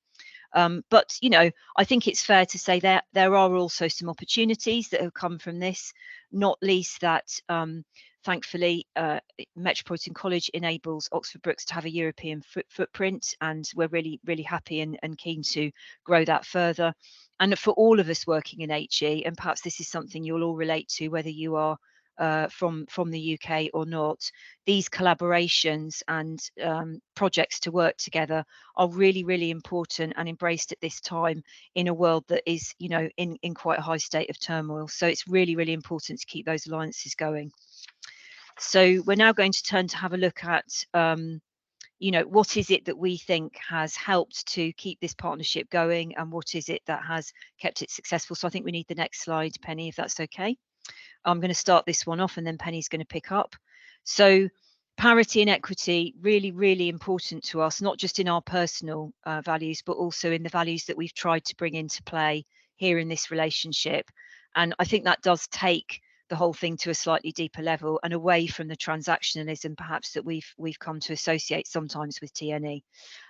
But I think it's fair to say that there are also some opportunities that have come from this, not least that thankfully Metropolitan College enables Oxford Brookes to have a European footprint, and we're really happy and keen to grow that further. And for all of us working in HE, and perhaps this is something you'll all relate to, whether you are from the UK or not, these collaborations and projects to work together are really important and embraced at this time in a world that is in quite a high state of turmoil. So it's really important to keep those alliances going. So we're now going to turn to have a look at what is it that we think has helped to keep this partnership going, and what is it that has kept it successful. So I think we need the next slide, Penny, if that's okay. I'm going to start this one off and then Penny's going to pick up. So parity and equity, really important to us, not just in our personal values, but also in the values that we've tried to bring into play here in this relationship. And I think that does take the whole thing to a slightly deeper level and away from the transactionalism perhaps that we've come to associate sometimes with TNE.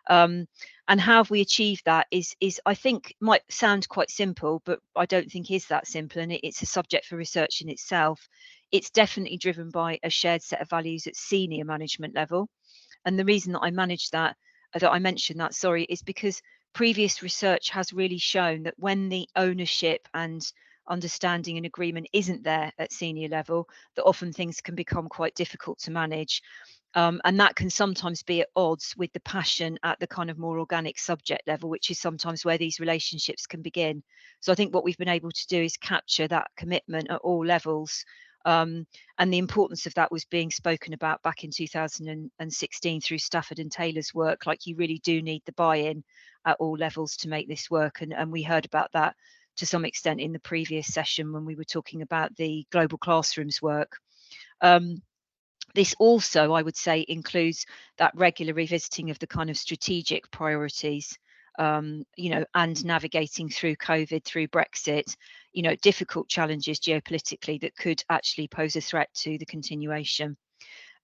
And how have we achieved that is I think might sound quite simple, but I don't think is that simple, and it's a subject for research in itself, it's definitely driven by a shared set of values at senior management level. And the reason that I mentioned that, sorry, is because previous research has really shown that when the ownership and understanding and agreement isn't there at senior level, that often things can become quite difficult to manage. And that can sometimes be at odds with the passion at the kind of more organic subject level, which is sometimes where these relationships can begin. So I think what we've been able to do is capture that commitment at all levels. And the importance of that was being spoken about back in 2016 through Stafford and Taylor's work. Like, you really do need the buy-in at all levels to make this work. And we heard about that to some extent in the previous session when we were talking about the global classrooms work. This also, I would say, includes that regular revisiting of the kind of strategic priorities, you know, and navigating through COVID, through Brexit, you know, difficult challenges geopolitically that could actually pose a threat to the continuation.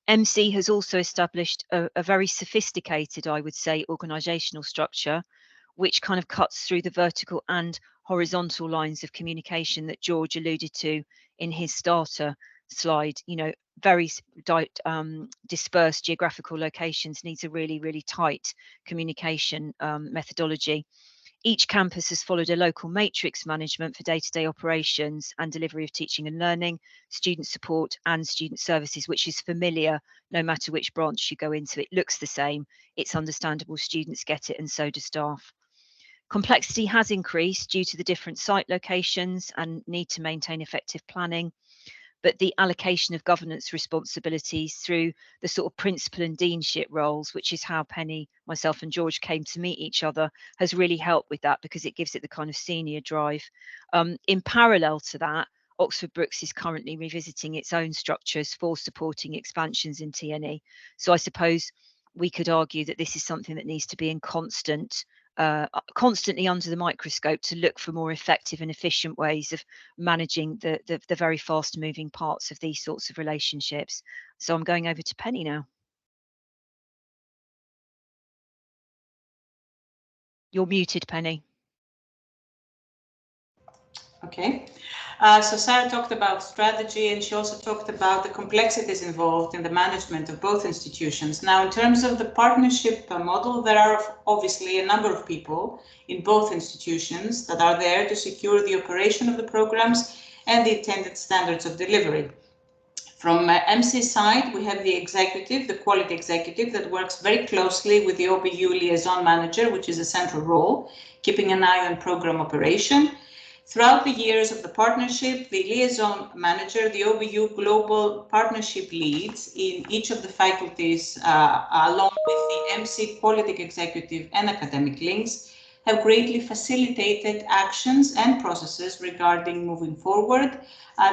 MC has also established a very sophisticated, I would say, organisational structure, which kind of cuts through the vertical and horizontal lines of communication that George alluded to in his starter slide. You know, very dispersed geographical locations needs a really, really tight communication methodology. Each campus has followed a local matrix management for day-to-day operations and delivery of teaching and learning, student support and student services, which is familiar no matter which branch you go into. It looks the same, it's understandable, students get it, and so do staff. Complexity has increased due to the different site locations and need to maintain effective planning, but the allocation of governance responsibilities through the sort of principal and deanship roles, which is how Penny, myself and George came to meet each other, has really helped with that because it gives it the kind of senior drive. In parallel to that, Oxford Brookes is currently revisiting its own structures for supporting expansions in TNE. So I suppose we could argue that this is something that needs to be in constantly under the microscope to look for more effective and efficient ways of managing the very fast moving parts of these sorts of relationships. So I'm going over to Penny now. You're muted, Penny. Okay. So Sara talked about strategy, and she also talked about the complexities involved in the management of both institutions. Now, in terms of the partnership model, there are obviously a number of people in both institutions that are there to secure the operation of the programs and the intended standards of delivery. From MC side, we have the executive, the quality executive, that works very closely with the OBU liaison manager, which is a central role, keeping an eye on program operation. Throughout the years of the partnership, the liaison manager, the OBU global partnership leads in each of the faculties, along with the MC quality executive and academic links, have greatly facilitated actions and processes regarding moving forward.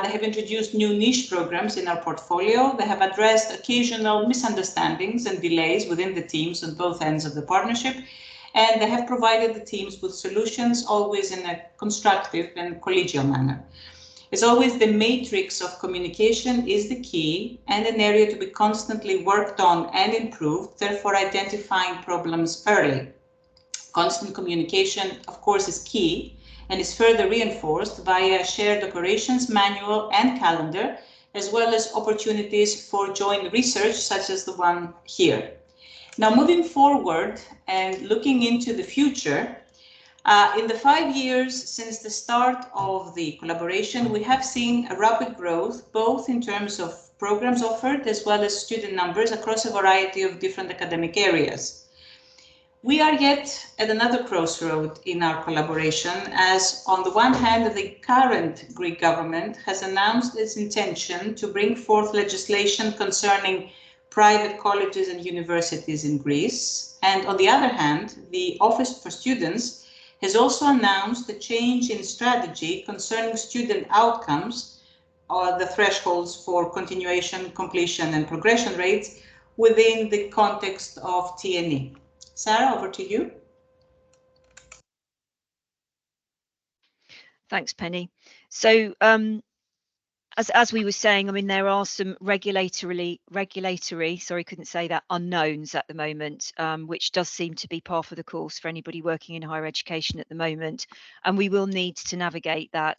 They have introduced new niche programs in our portfolio. They have addressed occasional misunderstandings and delays within the teams on both ends of the partnership, and they have provided the teams with solutions, always in a constructive and collegial manner. As always, the matrix of communication is the key and an area to be constantly worked on and improved, therefore identifying problems early. Constant communication, of course, is key and is further reinforced via a shared operations manual and calendar, as well as opportunities for joint research, such as the one here. Now, moving forward and looking into the future, in the 5 years since the start of the collaboration, we have seen a rapid growth, both in terms of programs offered as well as student numbers across a variety of different academic areas. We are yet at another crossroad in our collaboration, as on the one hand, the current Greek government has announced its intention to bring forth legislation concerning private colleges and universities in Greece. And on the other hand, the Office for Students has also announced a change in strategy concerning student outcomes, or the thresholds for continuation, completion, and progression rates within the context of TNE. Sara, over to you. Thanks, Penny. So as we were saying, I mean, there are some regulatory, sorry, couldn't say that, unknowns at the moment, which does seem to be par for the course for anybody working in higher education at the moment. And we will need to navigate that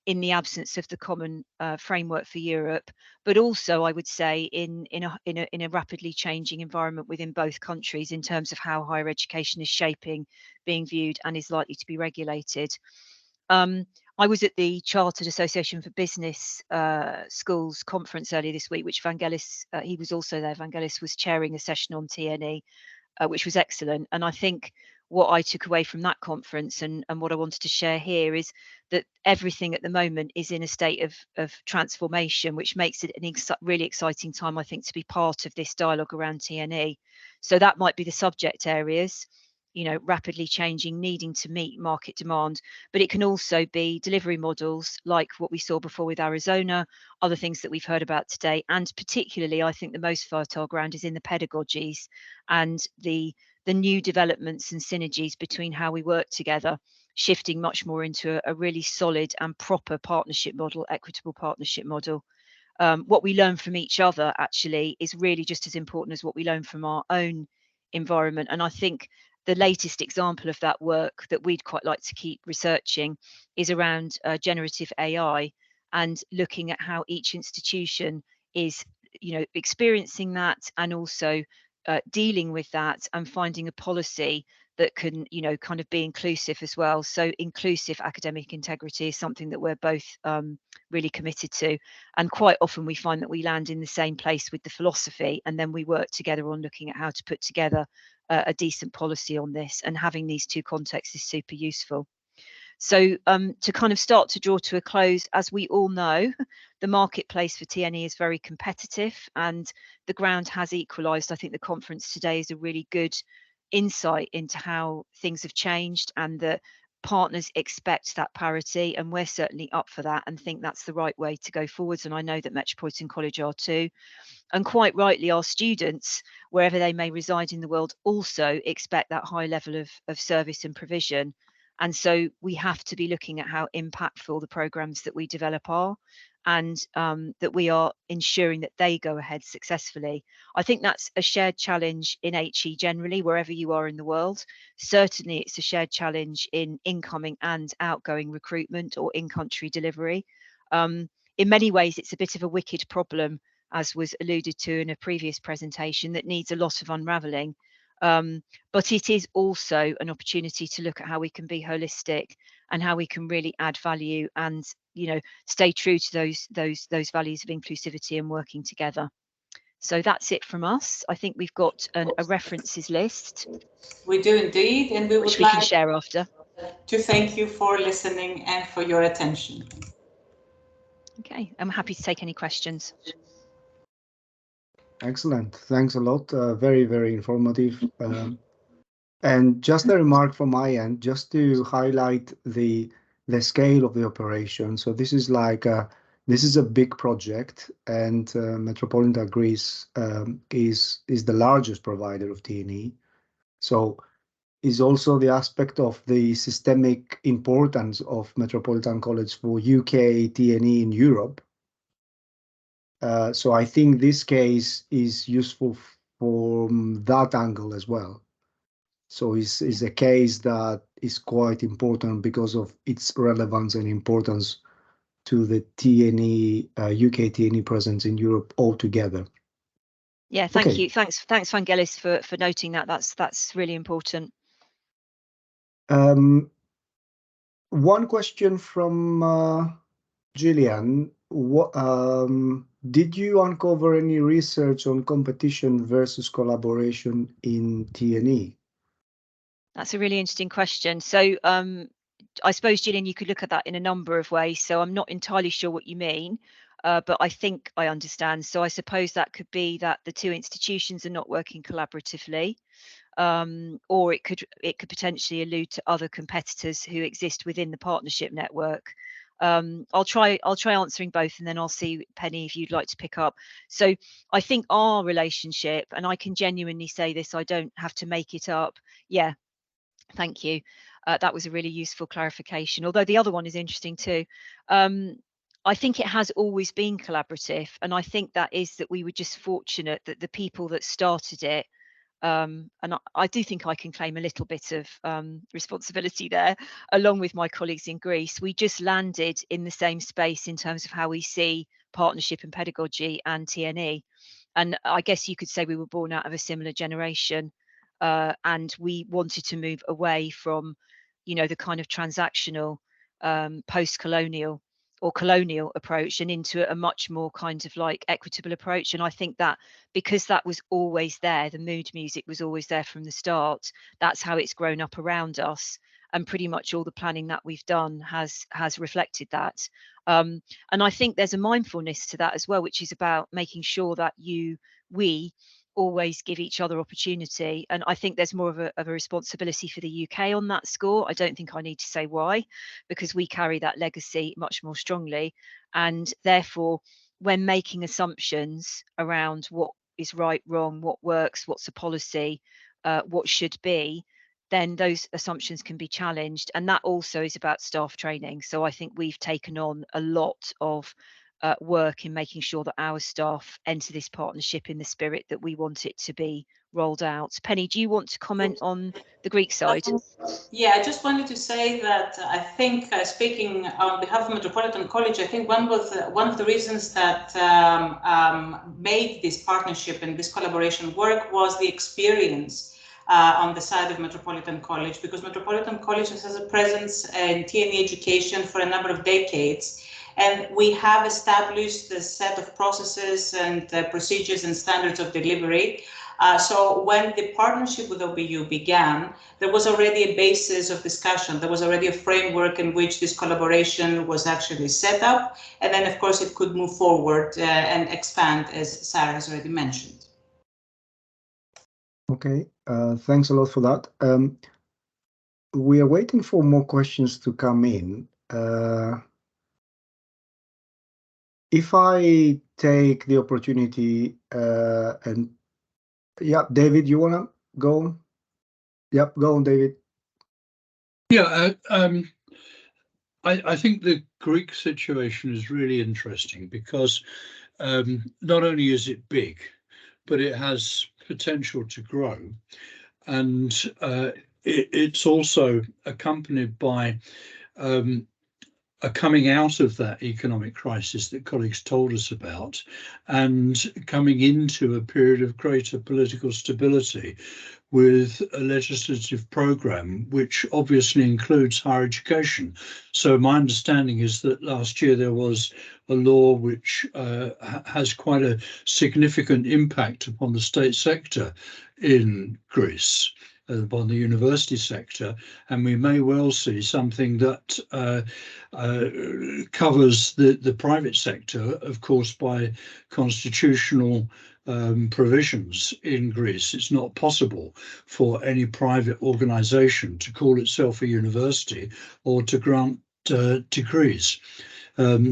in the absence of the common framework for Europe, but also I would say in a rapidly changing environment within both countries in terms of how higher education is shaping, being viewed, and is likely to be regulated. I was at the Chartered Association for Business Schools conference earlier this week, which Vangelis, he was also there. Vangelis was chairing a session on TNE, which was excellent. And I think what I took away from that conference and what I wanted to share here is that everything at the moment is in a state of transformation, which makes it a really exciting time, I think, to be part of this dialogue around TNE. So that might be the subject areas, you know, rapidly changing, needing to meet market demand, but it can also be delivery models like what we saw before with Arizona, other things that we've heard about today, and particularly I think the most fertile ground is in the pedagogies and the new developments and synergies between how we work together, shifting much more into a really solid and proper partnership model, equitable partnership model. What we learn from each other actually is really just as important as what we learn from our own environment. And I think the latest example of that work that we'd quite like to keep researching is around generative AI and looking at how each institution is, you know, experiencing that and also dealing with that and finding a policy that can, you know, kind of be inclusive as well. So inclusive academic integrity is something that we're both really committed to. And quite often we find that we land in the same place with the philosophy, and then we work together on looking at how to put together a decent policy on this, and having these two contexts is super useful. So to kind of start to draw to a close, as we all know, the marketplace for TNE is very competitive and the ground has equalised. I think the conference today is a really good insight into how things have changed and that partners expect that parity, and we're certainly up for that and think that's the right way to go forwards. And I know that Metropolitan College are too. And quite rightly, our students, wherever they may reside in the world, also expect that high level of service and provision. And so we have to be looking at how impactful the programs that we develop are, and that we are ensuring that they go ahead successfully. I think that's a shared challenge in HE generally, wherever you are in the world. Certainly, it's a shared challenge in incoming and outgoing recruitment or in-country delivery. In many ways, it's a bit of a wicked problem, as was alluded to in a previous presentation, that needs a lot of unraveling. But it is also an opportunity to look at how we can be holistic and how we can really add value and, you know, stay true to those values of inclusivity and working together. So that's it from us. I think we've got a references list. We do indeed, and we would which we can share after. To thank you for listening and for your attention. Okay, I'm happy to take any questions. Excellent. Thanks a lot. Very, very informative. And just a remark from my end, just to highlight the scale of the operation. So this is like this is a big project, and Metropolitan agrees is the largest provider of TNE. So is also the aspect of the systemic importance of Metropolitan College for UK TNE in Europe. So I think this case is useful from that angle as well. So it's a case that is quite important because of its relevance and importance to the TNE, UK TNE presence in Europe altogether. Yeah, thank you. Thanks, Vangelis, for noting that. That's really important. One question from Gillian. What did you uncover any research on competition versus collaboration in TNE? That's a really interesting question. So I suppose, Gillian, you could look at that in a number of ways. So I'm not entirely sure what you mean, but I think I understand. So I suppose that could be that the two institutions are not working collaboratively, or it could potentially allude to other competitors who exist within the partnership network. I'll try answering both, and then I'll see, Penny, if you'd like to pick up. So I think our relationship, and I can genuinely say this, I don't have to make it up. Yeah, thank you. That was a really useful clarification, although the other one is interesting too. I think it has always been collaborative, and I think that is that we were just fortunate that the people that started it, and I do think I can claim a little bit of responsibility there, along with my colleagues in Greece. We just landed in the same space in terms of how we see partnership and pedagogy and TNE. And I guess you could say we were born out of a similar generation, and we wanted to move away from, you know, the kind of transactional, post-colonial or colonial approach and into a much more kind of like equitable approach. And I think that because that was always there, the mood music was always there from the start, that's how it's grown up around us. And pretty much all the planning that we've done has reflected that. And I think there's a mindfulness to that as well, which is about making sure that we always give each other opportunity. And I think there's more of a responsibility for the UK on that score. I don't think I need to say why, because we carry that legacy much more strongly. And therefore, when making assumptions around what is right, wrong, what works, what's a policy, what should be, then those assumptions can be challenged. And that also is about staff training. So I think we've taken on a lot of work in making sure that our staff enter this partnership in the spirit that we want it to be rolled out. Penny, do you want to comment on the Greek side? Yeah, I just wanted to say that I think, speaking on behalf of Metropolitan College, I think one of the reasons that made this partnership and this collaboration work was the experience on the side of Metropolitan College, because Metropolitan College has a presence in TNE education for a number of decades. And we have established a set of processes and procedures and standards of delivery. So when the partnership with OBU began, there was already a basis of discussion. There was already a framework in which this collaboration was actually set up. And then, of course, it could move forward and expand, as Sara has already mentioned. Okay, thanks a lot for that. We are waiting for more questions to come in. If I take the opportunity and yeah, David, you want to go on? Yep, go on, David. Yeah, I think the Greek situation is really interesting because not only is it big, but it has potential to grow. And it's also accompanied by a coming out of that economic crisis that colleagues told us about, and coming into a period of greater political stability with a legislative programme which obviously includes higher education. So my understanding is that last year there was a law which has quite a significant impact upon the state sector in Greece, upon the university sector, and we may well see something that covers the private sector, of course, by constitutional provisions in Greece. It's not possible for any private organisation to call itself a university or to grant degrees.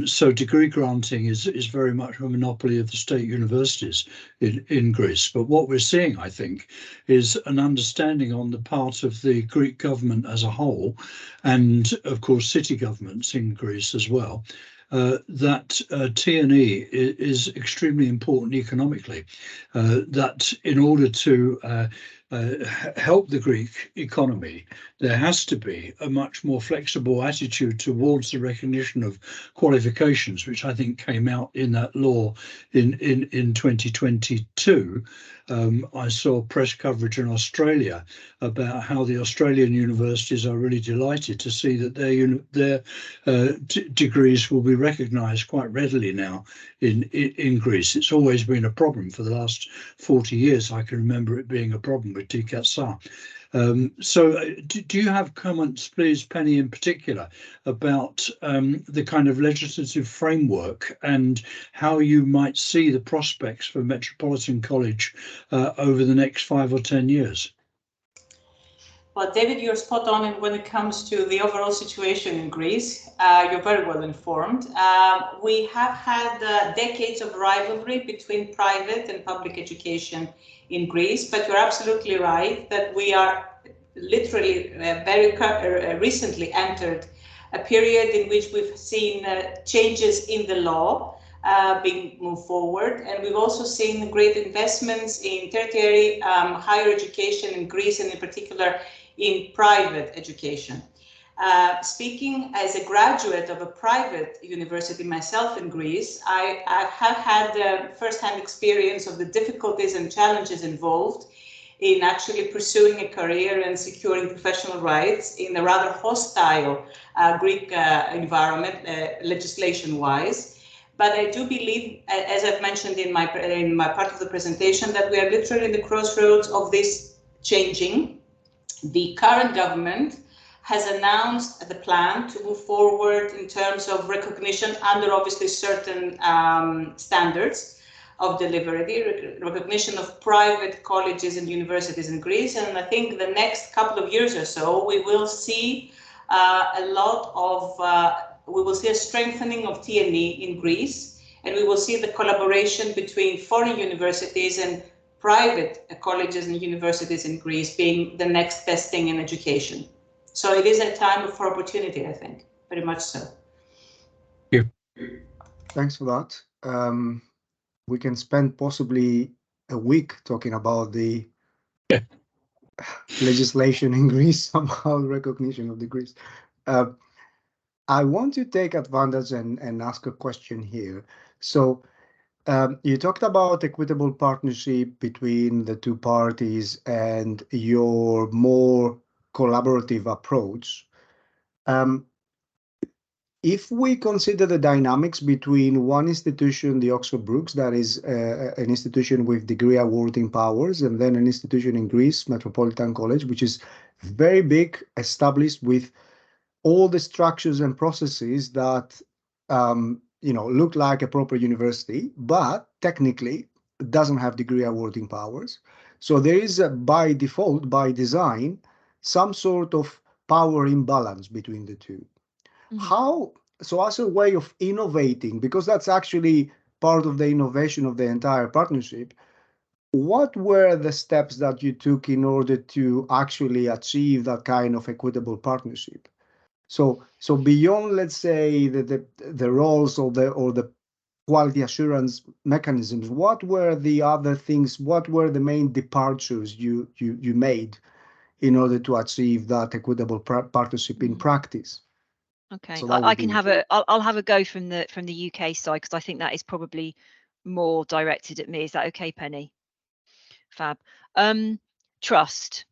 So degree granting is very much a monopoly of the state universities in Greece. But what we're seeing, I think, is an understanding on the part of the Greek government as a whole, and of course city governments in Greece as well, that TNE is extremely important economically, that in order to help the Greek economy, there has to be a much more flexible attitude towards the recognition of qualifications, which I think came out in that law in 2022. I saw press coverage in Australia about how the Australian universities are really delighted to see that their degrees will be recognised quite readily now in Greece. It's always been a problem for the last 40 years. I can remember it being a problem with TCAT-SAR. So do you have comments, please, Penny, in particular, about the kind of legislative framework and how you might see the prospects for Metropolitan College over the next 5 or 10 years? Well, David, you're spot on when it comes to the overall situation in Greece. You're very well informed. We have had decades of rivalry between private and public education in Greece, but you're absolutely right that we are literally very recently entered a period in which we've seen changes in the law being moved forward, and we've also seen great investments in tertiary higher education in Greece, and in particular in private education. Speaking as a graduate of a private university myself in Greece, I have had first-hand experience of the difficulties and challenges involved in actually pursuing a career and securing professional rights in a rather hostile Greek environment, legislation-wise. But I do believe, as I've mentioned in my part of the presentation, that we are literally in the crossroads of this changing. The current government has announced the plan to move forward in terms of recognition under obviously certain standards of delivery, recognition of private colleges and universities in Greece. And I think the next couple of years or so, we will see we will see a strengthening of TNE in Greece, and we will see the collaboration between foreign universities and private colleges and universities in Greece being the next best thing in education. So it is a time for opportunity, I think, very much so. Yeah. Thanks for that. We can spend possibly a week talking about the legislation in Greece, somehow recognition of the Greece. I want to take advantage and ask a question here. So you talked about equitable partnership between the two parties and your more collaborative approach. If we consider the dynamics between one institution, the Oxford Brookes, that is an institution with degree awarding powers, and then an institution in Greece, Metropolitan College, which is very big, established with all the structures and processes that look like a proper university, but technically doesn't have degree awarding powers. So there is by default, by design, some sort of power imbalance between the two. So as a way of innovating, because that's actually part of the innovation of the entire partnership, what were the steps that you took in order to actually achieve that kind of equitable partnership? So beyond, let's say, the roles or the quality assurance mechanisms, what were the other things? What were the main departures you made in order to achieve that equitable partnership in practice? Okay, So I can have I'll have a go from the UK side, because I think that is probably more directed at me. Is that okay, Penny? Fab. Trust,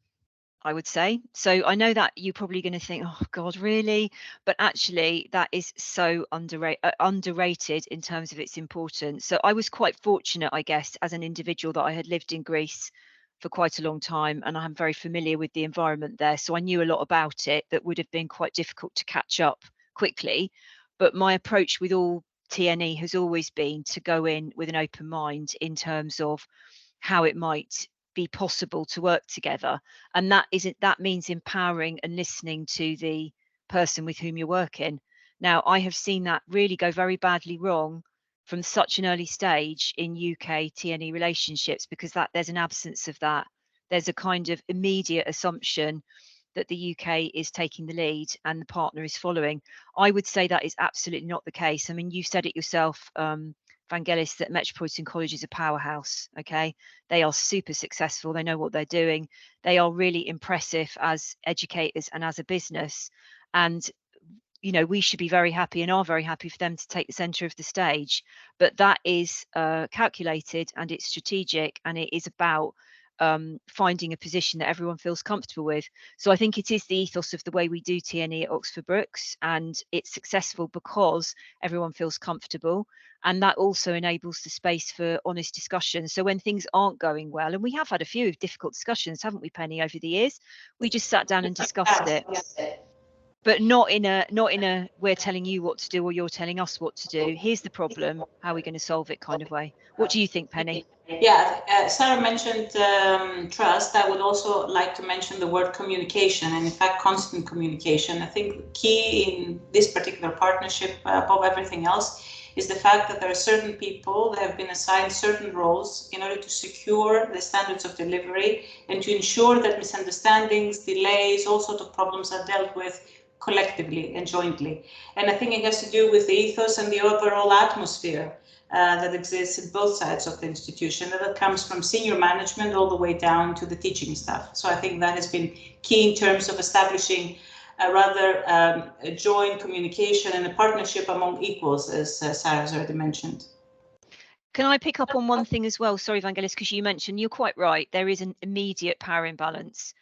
I would say. So I know that you're probably going to think, oh God, really? But actually that is so underrated in terms of its importance. So I was quite fortunate, I guess, as an individual, that I had lived in Greece for quite a long time, and I'm very familiar with the environment there. So I knew a lot about it that would have been quite difficult to catch up quickly. But my approach with all TNE has always been to go in with an open mind in terms of how it might be possible to work together. And that means empowering and listening to the person with whom you're working. Now, I have seen that really go very badly wrong from such an early stage in UK TNE relationships, because there's an absence of that. There's a kind of immediate assumption that the UK is taking the lead and the partner is following. I would say that is absolutely not the case. I mean, you said it yourself, Vangelis, that Metropolitan College is a powerhouse. Okay, they are super successful. They know what they're doing. They are really impressive as educators and as a business. And we should be very happy and are very happy for them to take the center of the stage. But that is calculated, and it's strategic, and it is about finding a position that everyone feels comfortable with. So I think it is the ethos of the way we do TNE at Oxford Brookes, and it's successful because everyone feels comfortable, and that also enables the space for honest discussion. So when things aren't going well, and we have had a few difficult discussions, haven't we, Penny, over the years, we just sat down and discussed it. But not in a we're telling you what to do or you're telling us what to do. Here's the problem, how are we going to solve it kind of way. What do you think, Penny? Yeah, Sara mentioned trust. I would also like to mention the word communication, and in fact, constant communication. I think the key in this particular partnership, above everything else, is the fact that there are certain people that have been assigned certain roles in order to secure the standards of delivery and to ensure that misunderstandings, delays, all sorts of problems are dealt with collectively and jointly. And I think it has to do with the ethos and the overall atmosphere that exists at both sides of the institution, and that comes from senior management all the way down to the teaching staff. So I think that has been key in terms of establishing a rather a joint communication and a partnership among equals, as Sara has already mentioned. Can I pick up on one thing as well? Sorry, Vangelis, because you mentioned, you're quite right, there is an immediate power imbalance,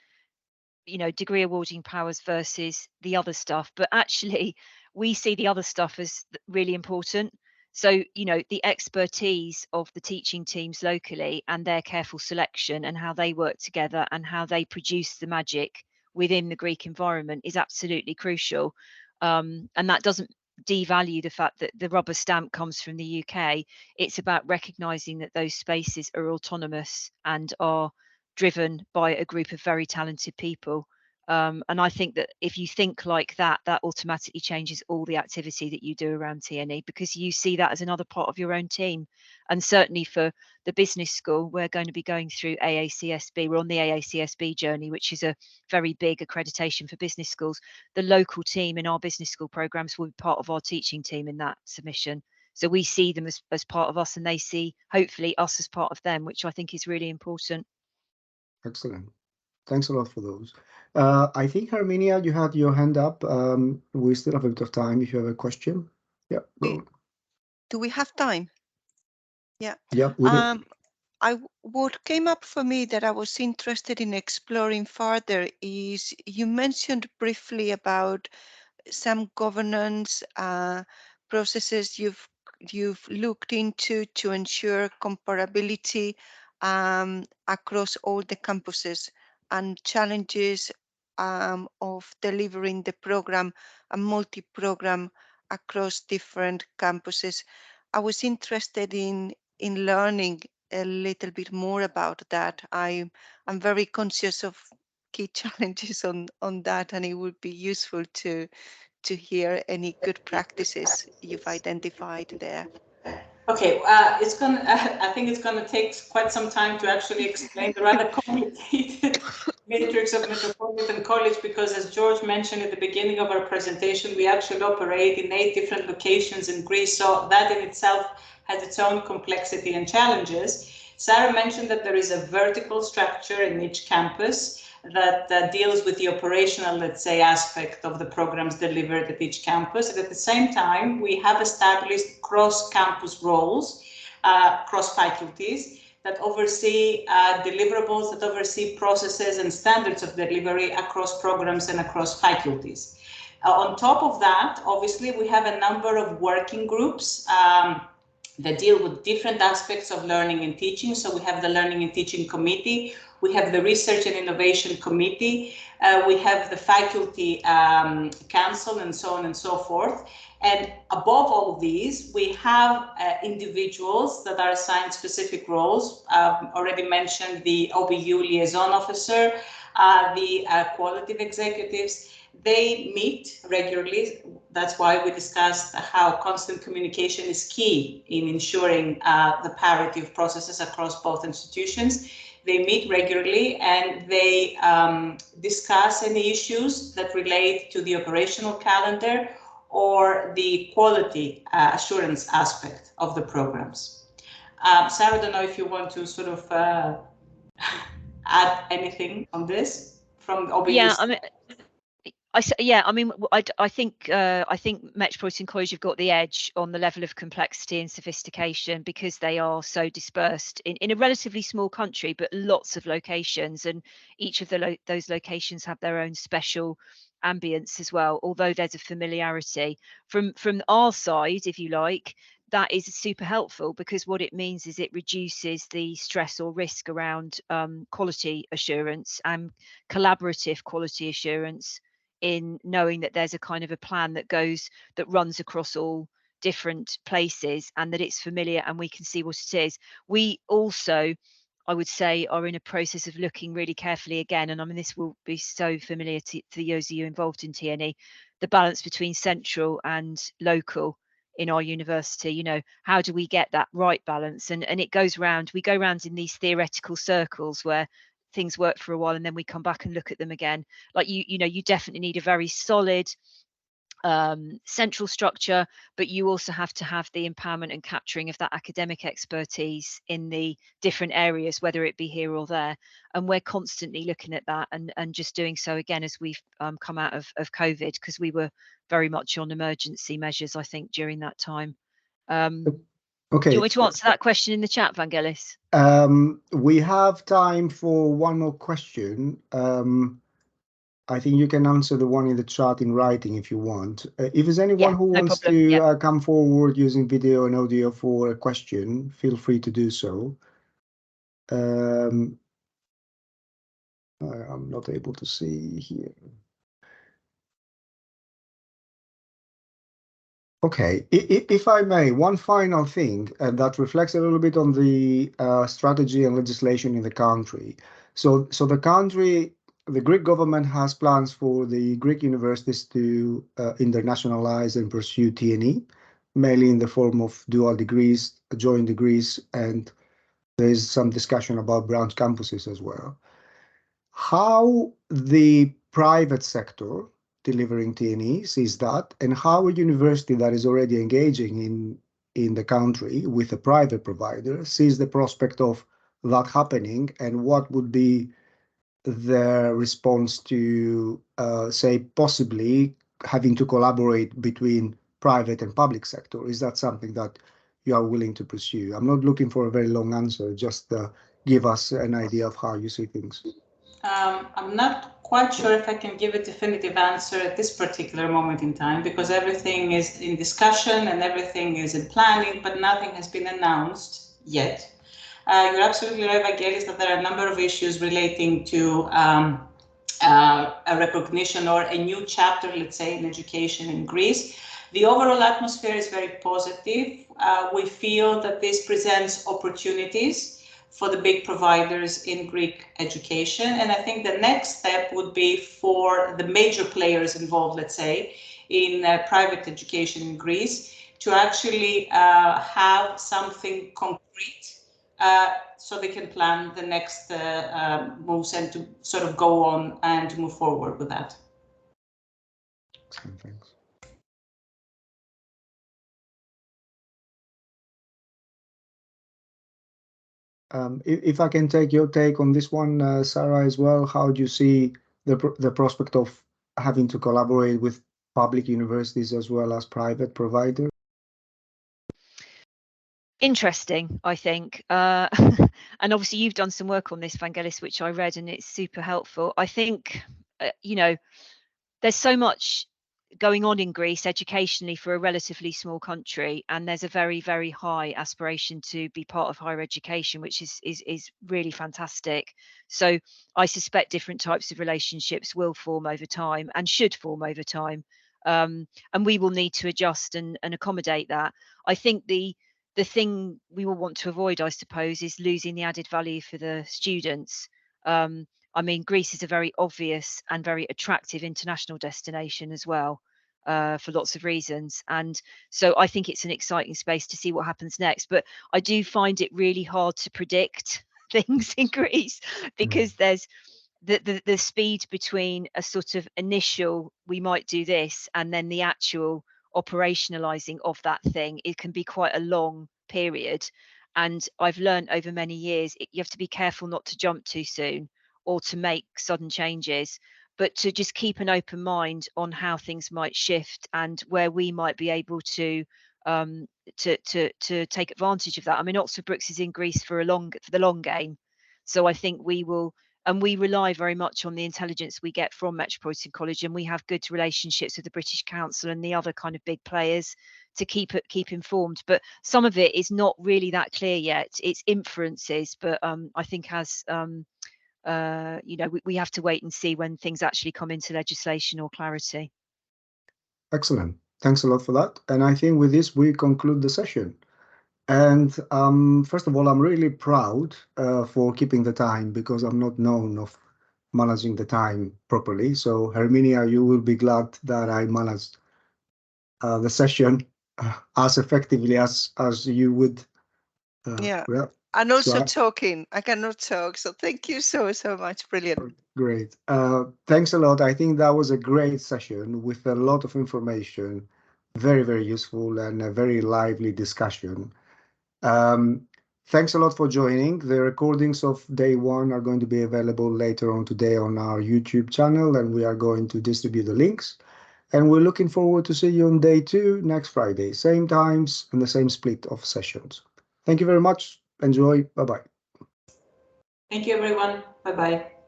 you know, degree awarding powers versus the other stuff, but actually we see the other stuff as really important. So, you know, the expertise of the teaching teams locally and their careful selection and how they work together and how they produce the magic within the Greek environment is absolutely crucial. And that doesn't devalue the fact that the rubber stamp comes from the UK. It's about recognizing that those spaces are autonomous and are driven by a group of very talented people. And I think that if you think like that, that automatically changes all the activity that you do around TNE, because you see that as another part of your own team. And certainly for the business school, we're going to be going through AACSB. We're on the AACSB journey, which is a very big accreditation for business schools. The local team in our business school programs will be part of our teaching team in that submission. So we see them as part of us, and they see, hopefully, us as part of them, which I think is really important. Excellent. Thanks a lot for those. I think, Herminia, you had your hand up. We still have a bit of time if you have a question. Yeah, go. Do we have time? Yeah. Yeah, we do. What came up for me that I was interested in exploring further is you mentioned briefly about some governance processes you've looked into to ensure comparability across all the campuses and challenges of delivering the program and multi-program across different campuses. I was interested in learning a little bit more about that. I'm very conscious of key challenges on that, and it would be useful to hear any good practices you've identified there. Okay, I think it's gonna take quite some time to actually explain the rather complicated matrix of Metropolitan College, because as George mentioned at the beginning of our presentation, we actually operate in 8 different locations in Greece, so that in itself has its own complexity and challenges. Sara mentioned that there is a vertical structure in each campus that deals with the operational, let's say, aspect of the programs delivered at each campus. And at the same time, we have established cross-campus roles, cross-faculties that oversee deliverables, that oversee processes and standards of delivery across programs and across faculties. On top of that, obviously, we have a number of working groups that deal with different aspects of learning and teaching. So we have the Learning and Teaching Committee, we have the Research and Innovation Committee, we have the Faculty Council, and so on and so forth. And above all of these, we have individuals that are assigned specific roles. Already mentioned the OBU liaison officer, the qualitative executives. They meet regularly. That's why we discussed how constant communication is key in ensuring the parity of processes across both institutions. They meet regularly and they discuss any issues that relate to the operational calendar or the quality assurance aspect of the programs. Sara, I don't know if you want to sort of add anything on this from OBU. Yeah, I mean, I think Metropolitan College have got the edge on the level of complexity and sophistication because they are so dispersed in a relatively small country, but lots of locations, and each of those locations have their own special ambience as well. Although there's a familiarity from our side, if you like, that is super helpful, because what it means is it reduces the stress or risk around quality assurance and collaborative quality assurance, in knowing that there's a kind of a plan that runs across all different places and that it's familiar and we can see what it is. We also, I would say, are in a process of looking really carefully again, and I mean, this will be so familiar to those of you involved in TNE, the balance between central and local in our university. You know, how do we get that right balance? And it goes round, we go round in these theoretical circles where things work for a while and then we come back and look at them again. Like you know, you definitely need a very solid central structure, but you also have to have the empowerment and capturing of that academic expertise in the different areas, whether it be here or there. And we're constantly looking at that and just doing so again as we've come out of COVID, because we were very much on emergency measures, I think, during that time. Okay. Do you want me to answer that question in the chat, Vangelis? We have time for one more question. I think you can answer the one in the chat in writing if you want. If there's anyone who wants to come forward using video and audio for a question, feel free to do so. I'm not able to see here. Okay, if I may, one final thing that reflects a little bit on the strategy and legislation in the country. So the country, the Greek government has plans for the Greek universities to internationalize and pursue TNE, mainly in the form of dual degrees, joint degrees, and there's some discussion about branch campuses as well. How the private sector delivering TNE sees that, and how a university that is already engaging in the country with a private provider sees the prospect of that happening, and what would be their response to, say, possibly having to collaborate between private and public sector? Is that something that you are willing to pursue? I'm not looking for a very long answer, just give us an idea of how you see things. I'm not quite sure if I can give a definitive answer at this particular moment in time, because everything is in discussion and everything is in planning, but nothing has been announced yet. You're absolutely right, Vangelis, that there are a number of issues relating to a recognition or a new chapter, let's say, in education in Greece. The overall atmosphere is very positive. We feel that this presents opportunities for the big providers in Greek education. And I think the next step would be for the major players involved, let's say, in private education in Greece to actually have something concrete so they can plan the next moves and to sort of go on and to move forward with that. Thanks. If I can take your take on this one, Sara, as well, how do you see the prospect of having to collaborate with public universities as well as private providers? Interesting, I think. And obviously you've done some work on this, Vangelis, which I read, and it's super helpful. I think, you know, there's so much going on in Greece educationally for a relatively small country, and there's a very, very high aspiration to be part of higher education, which is really fantastic. So I suspect different types of relationships will form over time and should form over time, and we will need to adjust and accommodate that. I think the thing we will want to avoid, I suppose, is losing the added value for the students. I mean, Greece is a very obvious and very attractive international destination as well, for lots of reasons. And so I think it's an exciting space to see what happens next. But I do find it really hard to predict things in Greece, because there's the speed between a sort of initial, we might do this, and then the actual operationalizing of that thing, it can be quite a long period. And I've learned over many years, you have to be careful not to jump too soon or to make sudden changes, but to just keep an open mind on how things might shift and where we might be able to take advantage of that. I mean, Oxford Brookes is in Greece for the long game, so I think we will, and we rely very much on the intelligence we get from Metropolitan College, and we have good relationships with the British Council and the other kind of big players to keep informed. But some of it is not really that clear yet. It's inferences, but I think as you know, we have to wait and see when things actually come into legislation or clarity. Excellent. Thanks a lot for that. And I think with this, we conclude the session. And first of all, I'm really proud for keeping the time, because I'm not known of managing the time properly. So Herminia, you will be glad that I managed the session as effectively as you would. Yeah. And also So talking. I cannot talk. So thank you so much. Brilliant. great. Thanks a lot. I think that was a great session with a lot of information, very, very useful and a very lively discussion. Thanks a lot for joining. The recordings of day one are going to be available later on today on our YouTube channel, and we are going to distribute the links. And we're looking forward to see you on day two next Friday, same times and the same split of sessions. Thank you very much. Enjoy. Bye-bye. Thank you, everyone. Bye-bye.